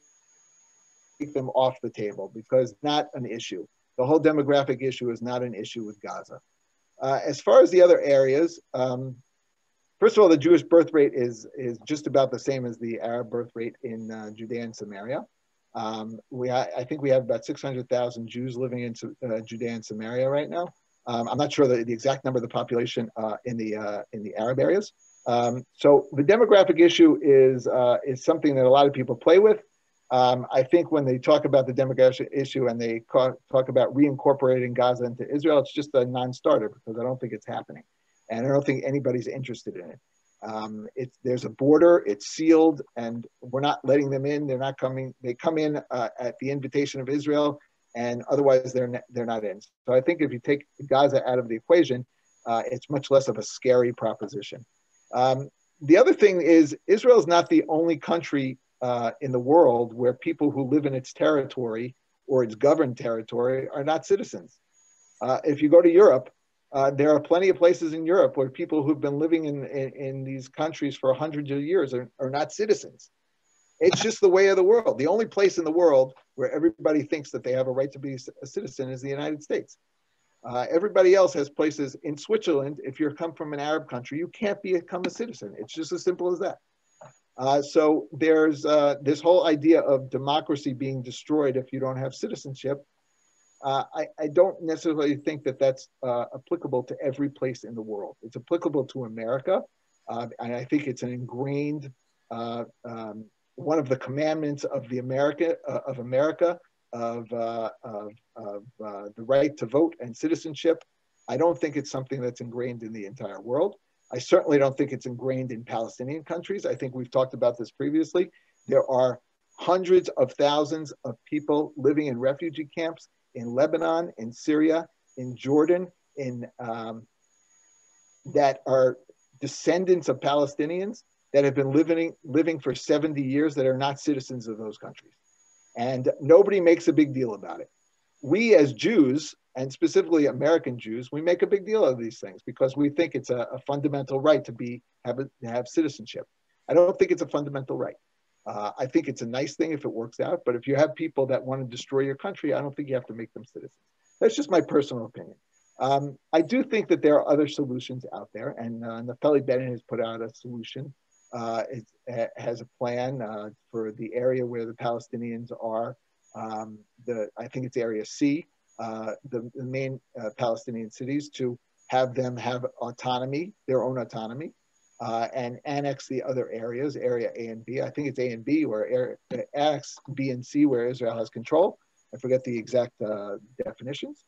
S2: them off the table, because it's not an issue. The whole demographic issue is not an issue with Gaza. As far as the other areas, first of all, the Jewish birth rate is just about the same as the Arab birth rate in Judea and Samaria. I think we have about 600,000 Jews living in Judea and Samaria right now. I'm not sure the exact number of the population in the Arab areas. So the demographic issue is something that a lot of people play with. I think when they talk about the demographic issue and they talk about reincorporating Gaza into Israel, it's just a non-starter, because I don't think it's happening. And I don't think anybody's interested in it. There's a border, it's sealed, and we're not letting them in. They're not coming. They come in at the invitation of Israel, and otherwise they're not in. So I think if you take Gaza out of the equation, it's much less of a scary proposition. The other thing is, Israel is not the only country in the world where people who live in its territory or its governed territory are not citizens. If you go to Europe, there are plenty of places in Europe where people who've been living in these countries for hundreds of years are not citizens. It's just the way of the world. The only place in the world where everybody thinks that they have a right to be a citizen is the United States. Everybody else has places. In Switzerland, if you come from an Arab country, you can't become a citizen. It's just as simple as that. So there's this whole idea of democracy being destroyed if you don't have citizenship. I don't necessarily think that that's applicable to every place in the world. It's applicable to America, and I think it's an ingrained one of the commandments of the America of the right to vote and citizenship. I don't think it's something that's ingrained in the entire world. I certainly don't think it's ingrained in Palestinian countries. I think we've talked about this previously. There are hundreds of thousands of people living in refugee camps in Lebanon, in Syria, in Jordan, that are descendants of Palestinians that have been living for 70 years that are not citizens of those countries. And nobody makes a big deal about it. We as Jews, and specifically American Jews, we make a big deal of these things because we think it's a fundamental right to have citizenship. I don't think it's a fundamental right. I think it's a nice thing if it works out, but if you have people that want to destroy your country, I don't think you have to make them citizens. That's just my personal opinion. I do think that there are other solutions out there, and Naftali Bennett has put out a solution. It has a plan for the area where the Palestinians are. I think it's Area C, the main Palestinian cities, to have them have autonomy, their own autonomy, and annex the other areas, Area A and B. I think it's A and B, where annex B and C, where Israel has control. I forget the exact definitions.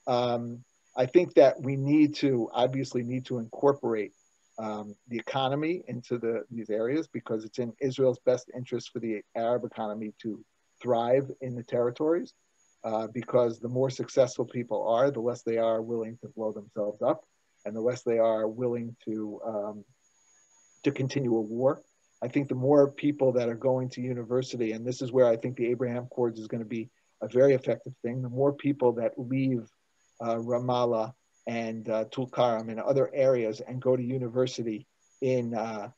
S2: I think that we obviously need to incorporate the economy into these areas because it's in Israel's best interest for the Arab economy to thrive in the territories because the more successful people are, the less they are willing to blow themselves up and the less they are willing to continue a war. I think the more people that are going to university, and this is where I think the Abraham Accords is going to be a very effective thing, the more people that leave Ramallah and Tulkarm and other areas and go to university in the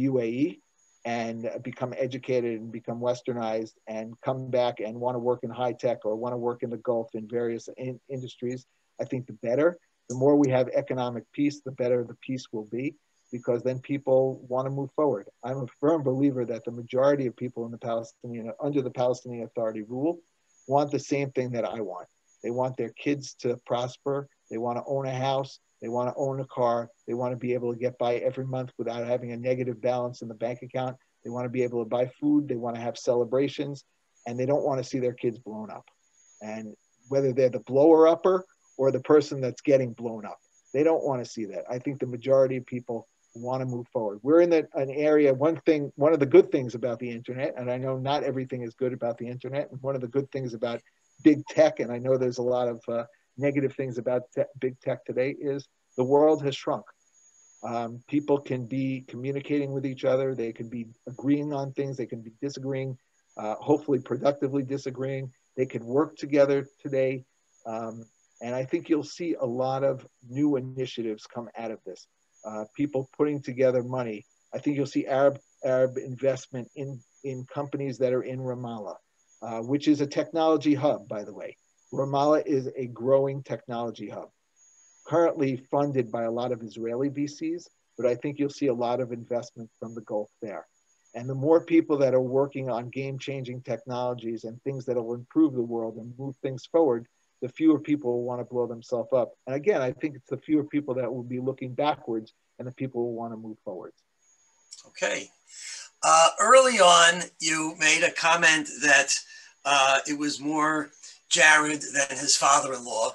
S2: UAE and become educated and become westernized and come back and want to work in high tech or want to work in the Gulf in various industries, I think the better. The more we have economic peace, the better the peace will be, because then people want to move forward. I'm a firm believer that the majority of people in under the Palestinian Authority rule want the same thing that I want. They want their kids to prosper. They want to own a house. They want to own a car. They want to be able to get by every month without having a negative balance in the bank account. They want to be able to buy food. They want to have celebrations, and they don't want to see their kids blown up. And whether they're the blower upper or the person that's getting blown up, they don't want to see that. I think the majority of people want to move forward. We're in an area, one of the good things about the internet, and I know not everything is good about the internet, and one of the good things about big tech, and I know there's a lot of negative things about big tech today, is the world has shrunk. People can be communicating with each other. They can be agreeing on things. They can be disagreeing, hopefully productively disagreeing. They can work together today. And I think you'll see a lot of new initiatives come out of this. People putting together money. I think you'll see Arab investment in companies that are in Ramallah, which is a technology hub, by the way. Ramallah is a growing technology hub, currently funded by a lot of Israeli VCs, but I think you'll see a lot of investment from the Gulf there. And the more people that are working on game-changing technologies and things that will improve the world and move things forward, the fewer people will want to blow themselves up. And again, I think it's the fewer people that will be looking backwards and the people will want to move forwards.
S1: Okay. Early on, you made a comment that it was more Jared than his father-in-law.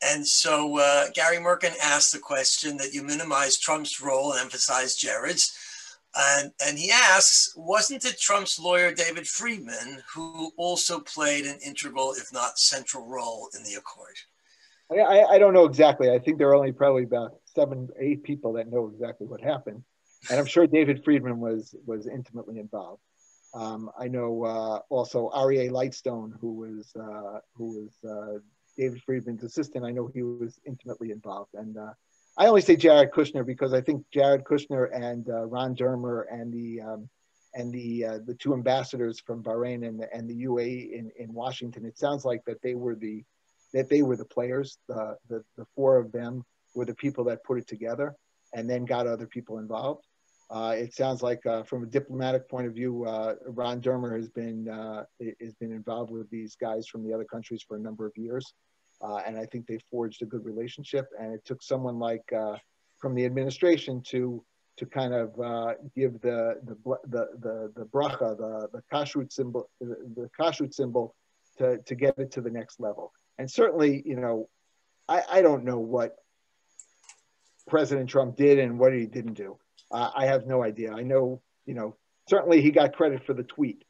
S1: And so Gary Merkin asked the question that you minimize Trump's role and emphasize Jared's. And he asks, wasn't it Trump's lawyer, David Friedman, who also played an integral, if not central role in the accord?
S2: I don't know exactly. I think there are only probably about 7, 8 people that know exactly what happened. And I'm sure David Friedman was intimately involved. I know also Aryeh Lightstone, who was David Friedman's assistant. I know he was intimately involved. And I only say Jared Kushner because I think Jared Kushner and Ron Dermer and the 2 ambassadors from Bahrain and the UAE in Washington, it sounds like that they were the players. The 4 of them were the people that put it together and then got other people involved. It sounds like from a diplomatic point of view, Ron Dermer has been involved with these guys from the other countries for a number of years. And I think they forged a good relationship. And it took someone like from the administration to kind of give the bracha, the kashrut symbol to get it to the next level. And certainly, you know, I don't know what President Trump did and what he didn't do. I have no idea. I know, you know, certainly he got credit for the tweet,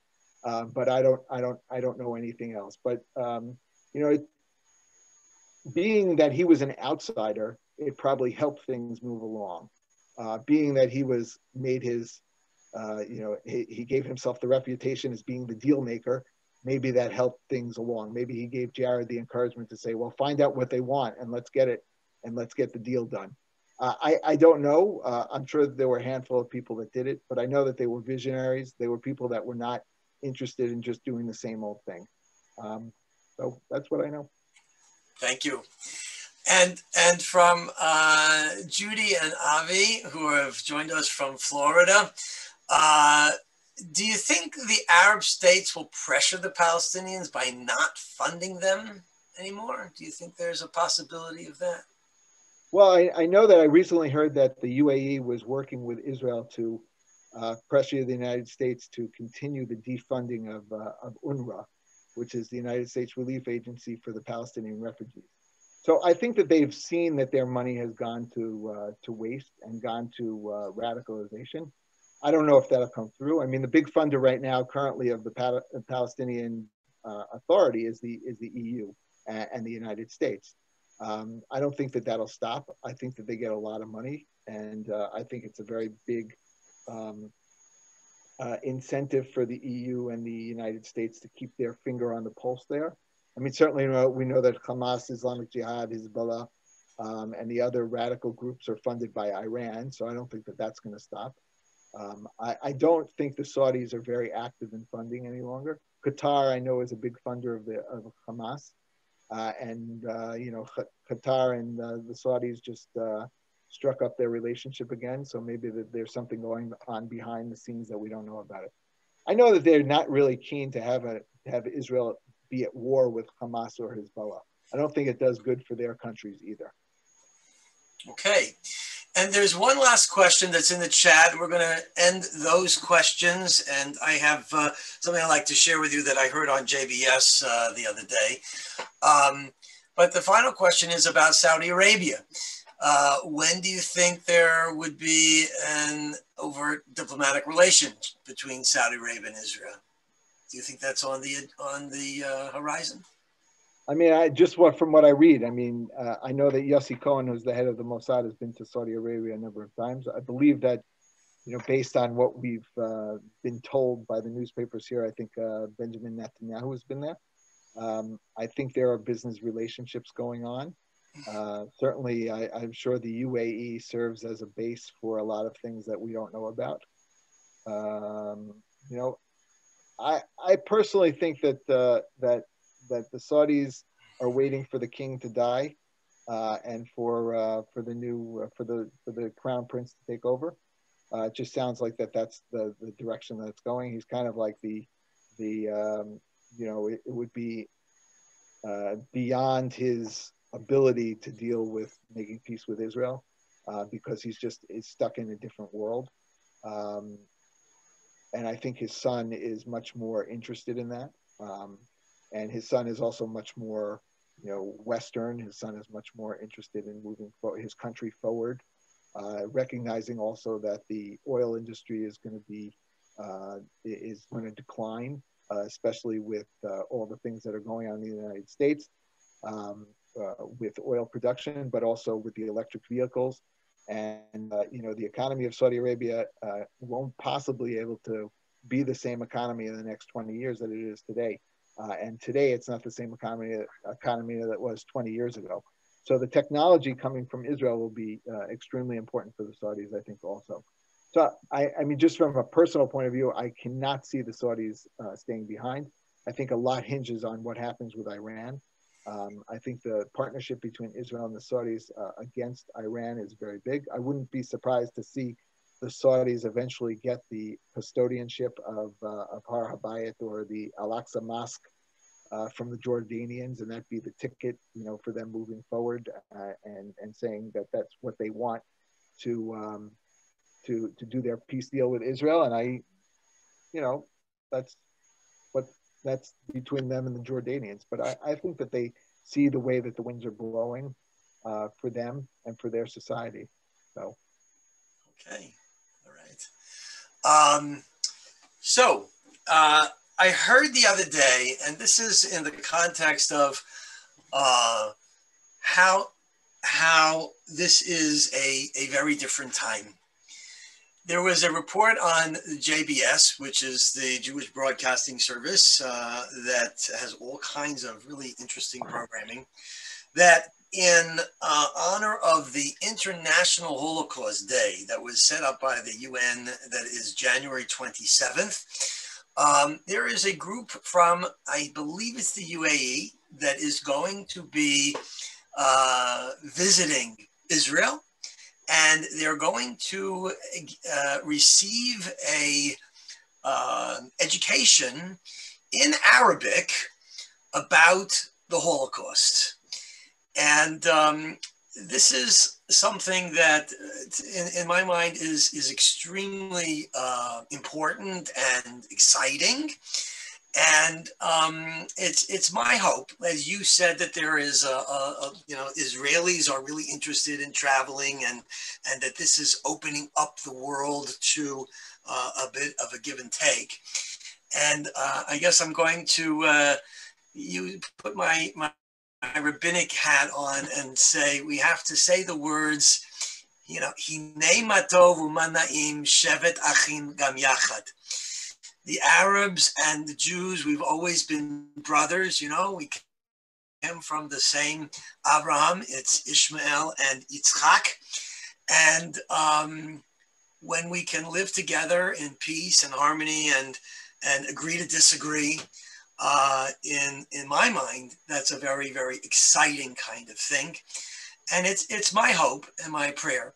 S2: but I don't know anything else. But you know, being that he was an outsider, it probably helped things move along. Being that he was made his, you know, he gave himself the reputation as being the deal maker. Maybe that helped things along. Maybe he gave Jared the encouragement to say, well, find out what they want and let's get it and let's get the deal done. I don't know. I'm sure that there were a handful of people that did it, but I know that they were visionaries. They were people that were not interested in just doing the same old thing. So that's what I know.
S1: Thank you. And from Judy and Avi, who have joined us from Florida, do you think the Arab states will pressure the Palestinians by not funding them anymore? Do you think there's a possibility of that?
S2: Well, I know that I recently heard that the UAE was working with Israel to pressure the United States to continue the defunding of UNRWA, which is the United States Relief Agency for the Palestinian refugees. So I think that they've seen that their money has gone to waste and gone to radicalization. I don't know if that'll come through. I mean, the big funder right now, currently, of the Palestinian Authority is the EU and the United States. I don't think that that'll stop. I think that they get a lot of money, and I think it's a very big incentive for the EU and the United States to keep their finger on the pulse there. I mean, certainly we know that Hamas, Islamic Jihad, Hezbollah, and the other radical groups are funded by Iran, so I don't think that that's going to stop. I don't think the Saudis are very active in funding any longer. Qatar, I know, is a big funder of Hamas. You know, Qatar and the Saudis just struck up their relationship again. So maybe there's something going on behind the scenes that we don't know about it. I know that they're not really keen to have Israel be at war with Hamas or Hezbollah. I don't think it does good for their countries either.
S1: Okay. And there's one last question that's in the chat. We're going to end those questions. And I have something I'd like to share with you that I heard on JBS the other day. But the final question is about Saudi Arabia. When do you think there would be an overt diplomatic relation between Saudi Arabia and Israel? Do you think that's on the horizon?
S2: I mean, from what I read, I mean, I know that Yossi Cohen, who's the head of the Mossad, has been to Saudi Arabia a number of times. I believe that, you know, based on what we've been told by the newspapers here, I think Benjamin Netanyahu has been there. I think there are business relationships going on. Certainly, I'm sure the UAE serves as a base for a lot of things that we don't know about. You know, I personally think that that the Saudis are waiting for the king to die and for the crown prince to take over. It just sounds like that's the direction that it's going. He's kind of like the you know, it would be beyond his ability to deal with making peace with Israel because is stuck in a different world. And I think his son is much more interested in that. And his son is also much more, you know, Western. His son is much more interested in moving his country forward, recognizing also that the oil industry is going to decline, especially with all the things that are going on in the United States with oil production, but also with the electric vehicles. And you know, the economy of Saudi Arabia won't possibly be able to be the same economy in the next 20 years that it is today. And today, it's not the same economy that was 20 years ago. So the technology coming from Israel will be extremely important for the Saudis, I think, also. So, I mean, just from a personal point of view, I cannot see the Saudis staying behind. I think a lot hinges on what happens with Iran. I think the partnership between Israel and the Saudis against Iran is very big. I wouldn't be surprised to see the Saudis eventually get the custodianship of Har Habayit or the Al-Aqsa Mosque from the Jordanians, and that be the ticket, for them moving forward, and saying that that's what they want to do their peace deal with Israel. And that's what that's between them and the Jordanians. But I think that they see the way that the winds are blowing for them and for their society. So.
S1: Okay. All right. So I heard the other day, and this is in the context of how this is a very different time. There was a report on JBS, which is the Jewish Broadcasting Service, that has all kinds of really interesting programming, that in honor of the International Holocaust Day that was set up by the UN, that is January 27th, there is a group from, I believe it's the UAE, that is going to be visiting Israel. And they're going to receive a education in Arabic about the Holocaust. And this is something that, in my mind, is extremely important and exciting. And it's my hope, as you said, that there is Israelis are really interested in traveling, and that this is opening up the world to a bit of a give and take. And I guess I'm going to you put my rabbinic hat on and say we have to say the words, Hinei matov umanaim shevet achim gam yachad. The Arabs and the Jews, we've always been brothers, we came from the same Abraham, it's Ishmael and Yitzchak. And when we can live together in peace and harmony and agree to disagree, in my mind, that's a very, very exciting kind of thing. And it's my hope and my prayer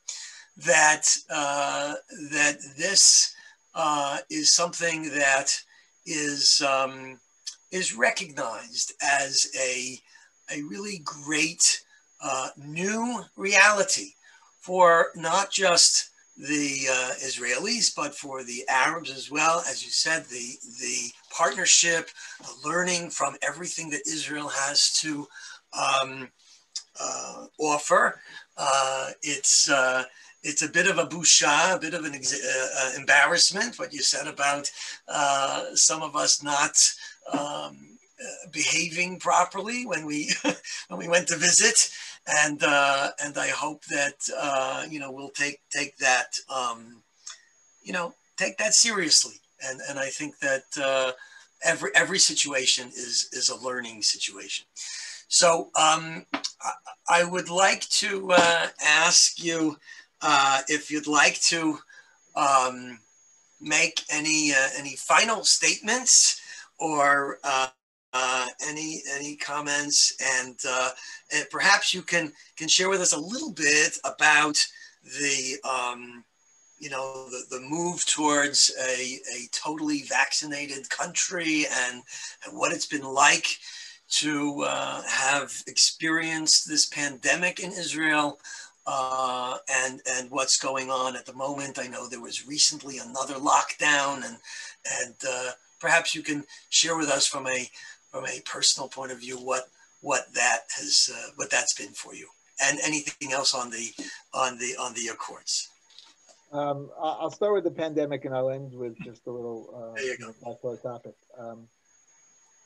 S1: that this is something that is recognized as a really great new reality for not just the Israelis, but for the Arabs as well. As you said, the partnership, the learning from everything that Israel has to offer. It's a bit of a busha, a bit of an embarrassment, what you said about some of us not behaving properly when we when we went to visit, and I hope that we'll take that take that seriously, and I think that every situation is a learning situation. So I would like to ask you if you'd like to make any final statements or any comments, and perhaps you can share with us a little bit about the the move towards a totally vaccinated country, and what it's been like to have experienced this pandemic in Israel. And what's going on at the moment. I know there was recently another lockdown, and perhaps you can share with us from a personal point of view what that's been for you, and anything else on the Accords.
S2: I'll start with the pandemic, and I'll end with just a little
S1: there you go.
S2: back to our topic.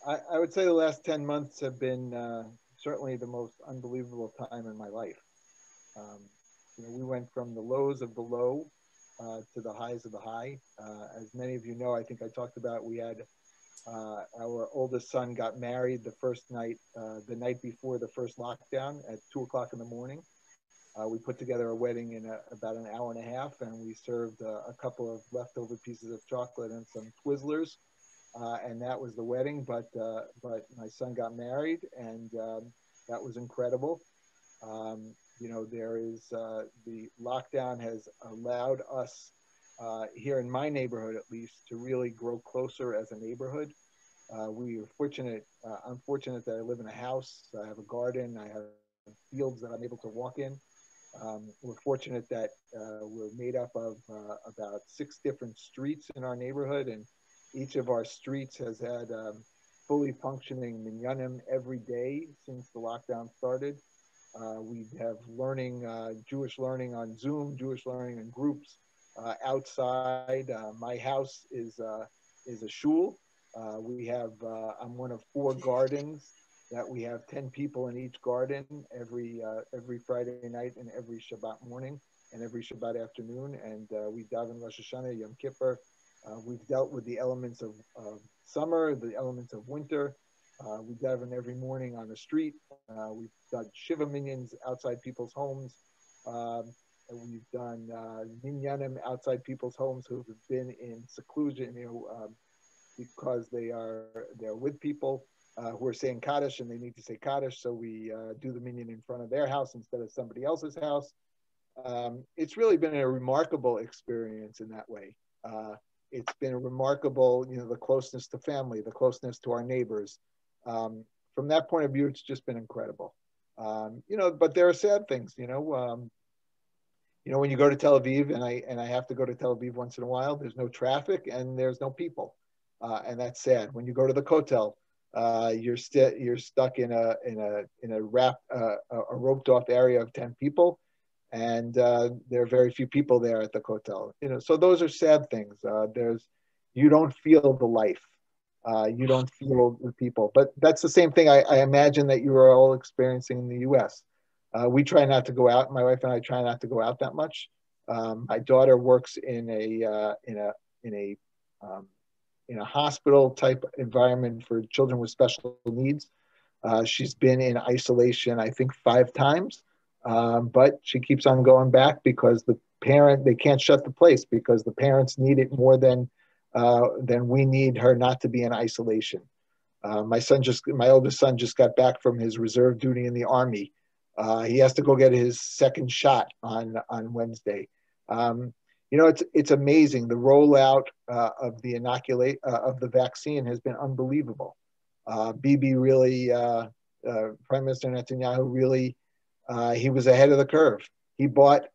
S2: I would say the last 10 months have been certainly the most unbelievable time in my life. We went from the lows of the low to the highs of the high. As many of you know, I think I talked about, we had our oldest son got married the first night, the night before the first lockdown at 2:00 in the morning. We put together a wedding in about an hour and a half, and we served a couple of leftover pieces of chocolate and some Twizzlers, and that was the wedding. But my son got married, and that was incredible. There is the lockdown has allowed us here in my neighborhood, at least, to really grow closer as a neighborhood. We are fortunate. I'm fortunate that I live in a house. I have a garden. I have fields that I'm able to walk in. We're fortunate that we're made up of about 6 different streets in our neighborhood, and each of our streets has had fully functioning minyanim every day since the lockdown started. We have learning, Jewish learning on Zoom, Jewish learning in groups outside. My house is a shul. We have, I'm one of 4 gardens that we have 10 people in each garden every Friday night and every Shabbat morning and every Shabbat afternoon. And we daven Rosh Hashanah, Yom Kippur. We've dealt with the elements of summer, the elements of winter. We daven every morning on the street. We've done Shiva minions outside people's homes. We've done minyanim outside people's homes who have been in seclusion, because they're with people who are saying Kaddish and they need to say Kaddish. So we do the minyan in front of their house instead of somebody else's house. It's really been a remarkable experience in that way. It's been a remarkable, the closeness to family, the closeness to our neighbors. From that point of view, it's just been incredible. But there are sad things, when you go to Tel Aviv, and I have to go to Tel Aviv once in a while, there's no traffic and there's no people. And that's sad. When you go to the Kotel, you're stuck in a roped off area of 10 people, and there are very few people there at the Kotel. So those are sad things. You don't feel the life. You don't feel the people. But that's the same thing I imagine that you are all experiencing in the U.S. We try not to go out. My wife and I try not to go out that much. My daughter works in a hospital type environment for children with special needs. She's been in isolation, I think, 5 times, but she keeps on going back because they can't shut the place because the parents need it more than we need her not to be in isolation. My oldest son just got back from his reserve duty in the Army. He has to go get his second shot on Wednesday. It's amazing. The rollout of the vaccine has been unbelievable. Bibi really, Prime Minister Netanyahu really, he was ahead of the curve. He pre-bought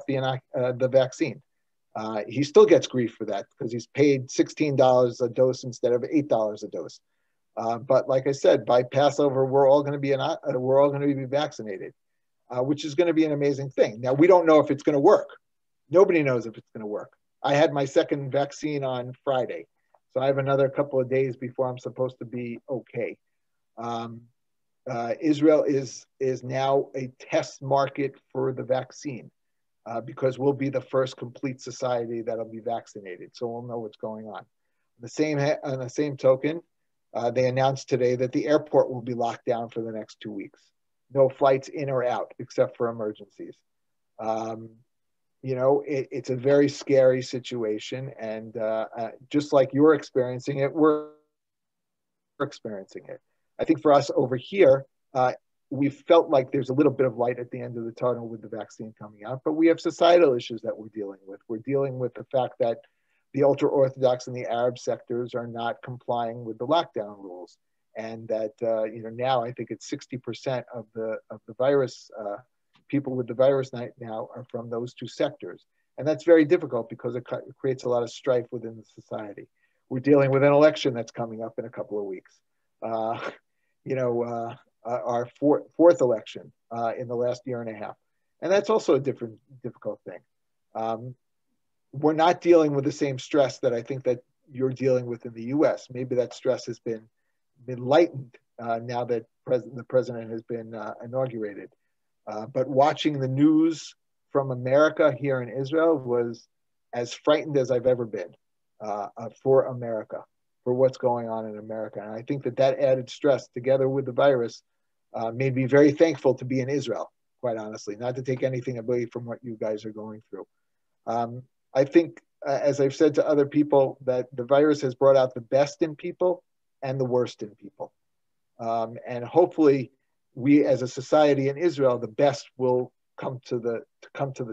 S2: the vaccine. He still gets grief for that because he's paid $16 a dose instead of $8 a dose. But like I said, by Passover, we're all going to be vaccinated, which is going to be an amazing thing. Now, we don't know if it's going to work. Nobody knows if it's going to work. I had my second vaccine on Friday, so I have another couple of days before I'm supposed to be okay. Israel is now a test market for the vaccine because we'll be the first complete society that'll be vaccinated, so we'll know what's going on. On the same token, they announced today that the airport will be locked down for the next 2 weeks. No flights in or out except for emergencies. It's a very scary situation, and just like you're experiencing it, we're experiencing it. I think for us over here, we felt like there's a little bit of light at the end of the tunnel with the vaccine coming out, but we have societal issues that we're dealing with. We're dealing with the fact that the ultra-Orthodox and the Arab sectors are not complying with the lockdown rules, and that now I think it's 60% of the virus. People with the virus now are from those 2 sectors. And that's very difficult because it creates a lot of strife within the society. We're dealing with an election that's coming up in a couple of weeks. Our fourth election in the last year and a half. And that's also a difficult thing. We're not dealing with the same stress that I think that you're dealing with in the US. Maybe that stress has been lightened now that the president has been inaugurated. But watching the news from America here in Israel was as frightened as I've ever been for America, for what's going on in America. And I think that added stress together with the virus made me very thankful to be in Israel, quite honestly, not to take anything away from what you guys are going through. I think, as I've said to other people, that the virus has brought out the best in people and the worst in people. And hopefully, we as a society in Israel, the best will come to the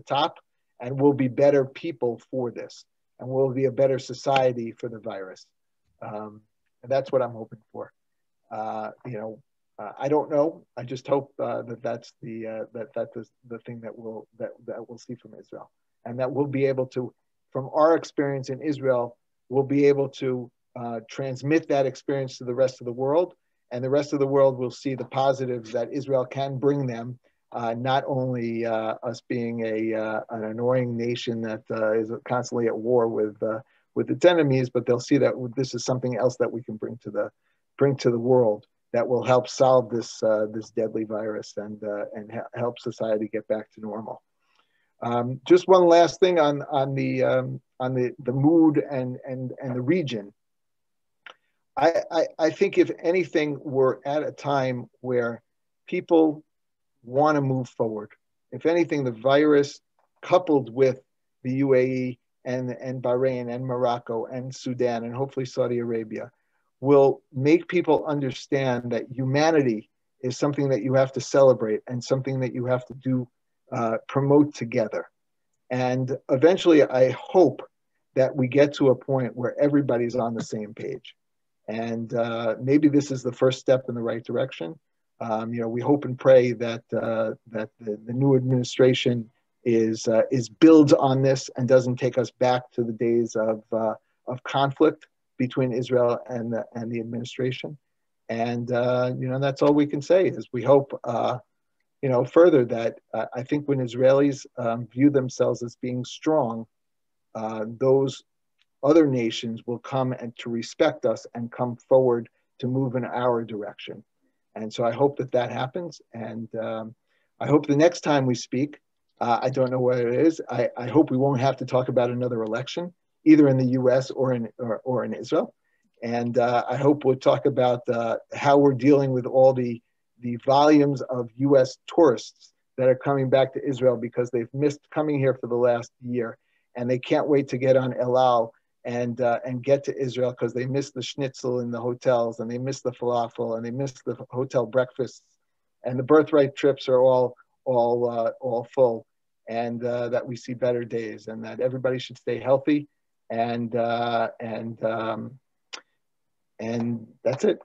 S2: top, and we'll be better people for this, and we'll be a better society for the virus. And that's what I'm hoping for. I don't know. I just hope that's the thing that we'll see from Israel, and that we'll be able to, from our experience in Israel, we'll be able to transmit that experience to the rest of the world, and the rest of the world will see the positives that Israel can bring them. Not only us being an annoying nation that is constantly at war with its enemies, but they'll see that this is something else that we can bring to the world that will help solve this deadly virus and help society get back to normal. Just one last thing on the mood and the region. I think if anything, we're at a time where people want to move forward. If anything, the virus, coupled with the UAE and Bahrain and Morocco and Sudan and hopefully Saudi Arabia, will make people understand that humanity is something that you have to celebrate and something that you have to do, promote together. And eventually, I hope that we get to a point where everybody's on the same page. And maybe this is the first step in the right direction. We hope and pray that the new administration is builds on this and doesn't take us back to the days of conflict between Israel and the administration. And that's all we can say is we hope further that I think when Israelis view themselves as being strong, those other nations will come and to respect us and come forward to move in our direction. And so I hope that happens. And I hope the next time we speak, I don't know what it is. I hope we won't have to talk about another election, either in the US or in Israel. And I hope we'll talk about how we're dealing with all the volumes of US tourists that are coming back to Israel because they've missed coming here for the last year. And they can't wait to get on El Al and get to Israel because they miss the schnitzel in the hotels, and they miss the falafel, and they miss the hotel breakfasts, and the birthright trips are all full, and that we see better days, and that everybody should stay healthy, and that's it.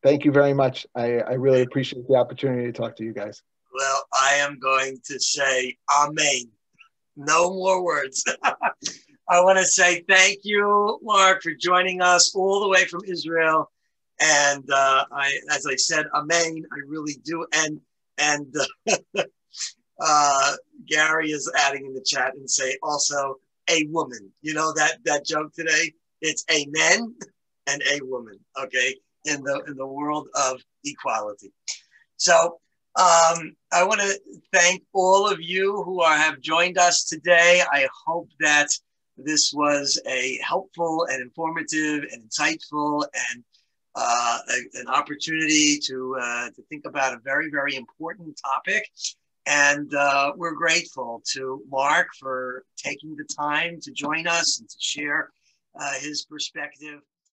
S2: Thank you very much. I really appreciate the opportunity to talk to you guys.
S1: Well, I am going to say amen. No more words. I want to say thank you, Marc, for joining us all the way from Israel. And as I said, amen, I really do. And Gary is adding in the chat and say also a woman. You know that joke today? It's amen and a woman, okay, in the world of equality. So I want to thank all of you who have joined us today. I hope that this was a helpful and informative and insightful and an opportunity to think about a very, very important topic. And we're grateful to Marc for taking the time to join us and to share his perspective.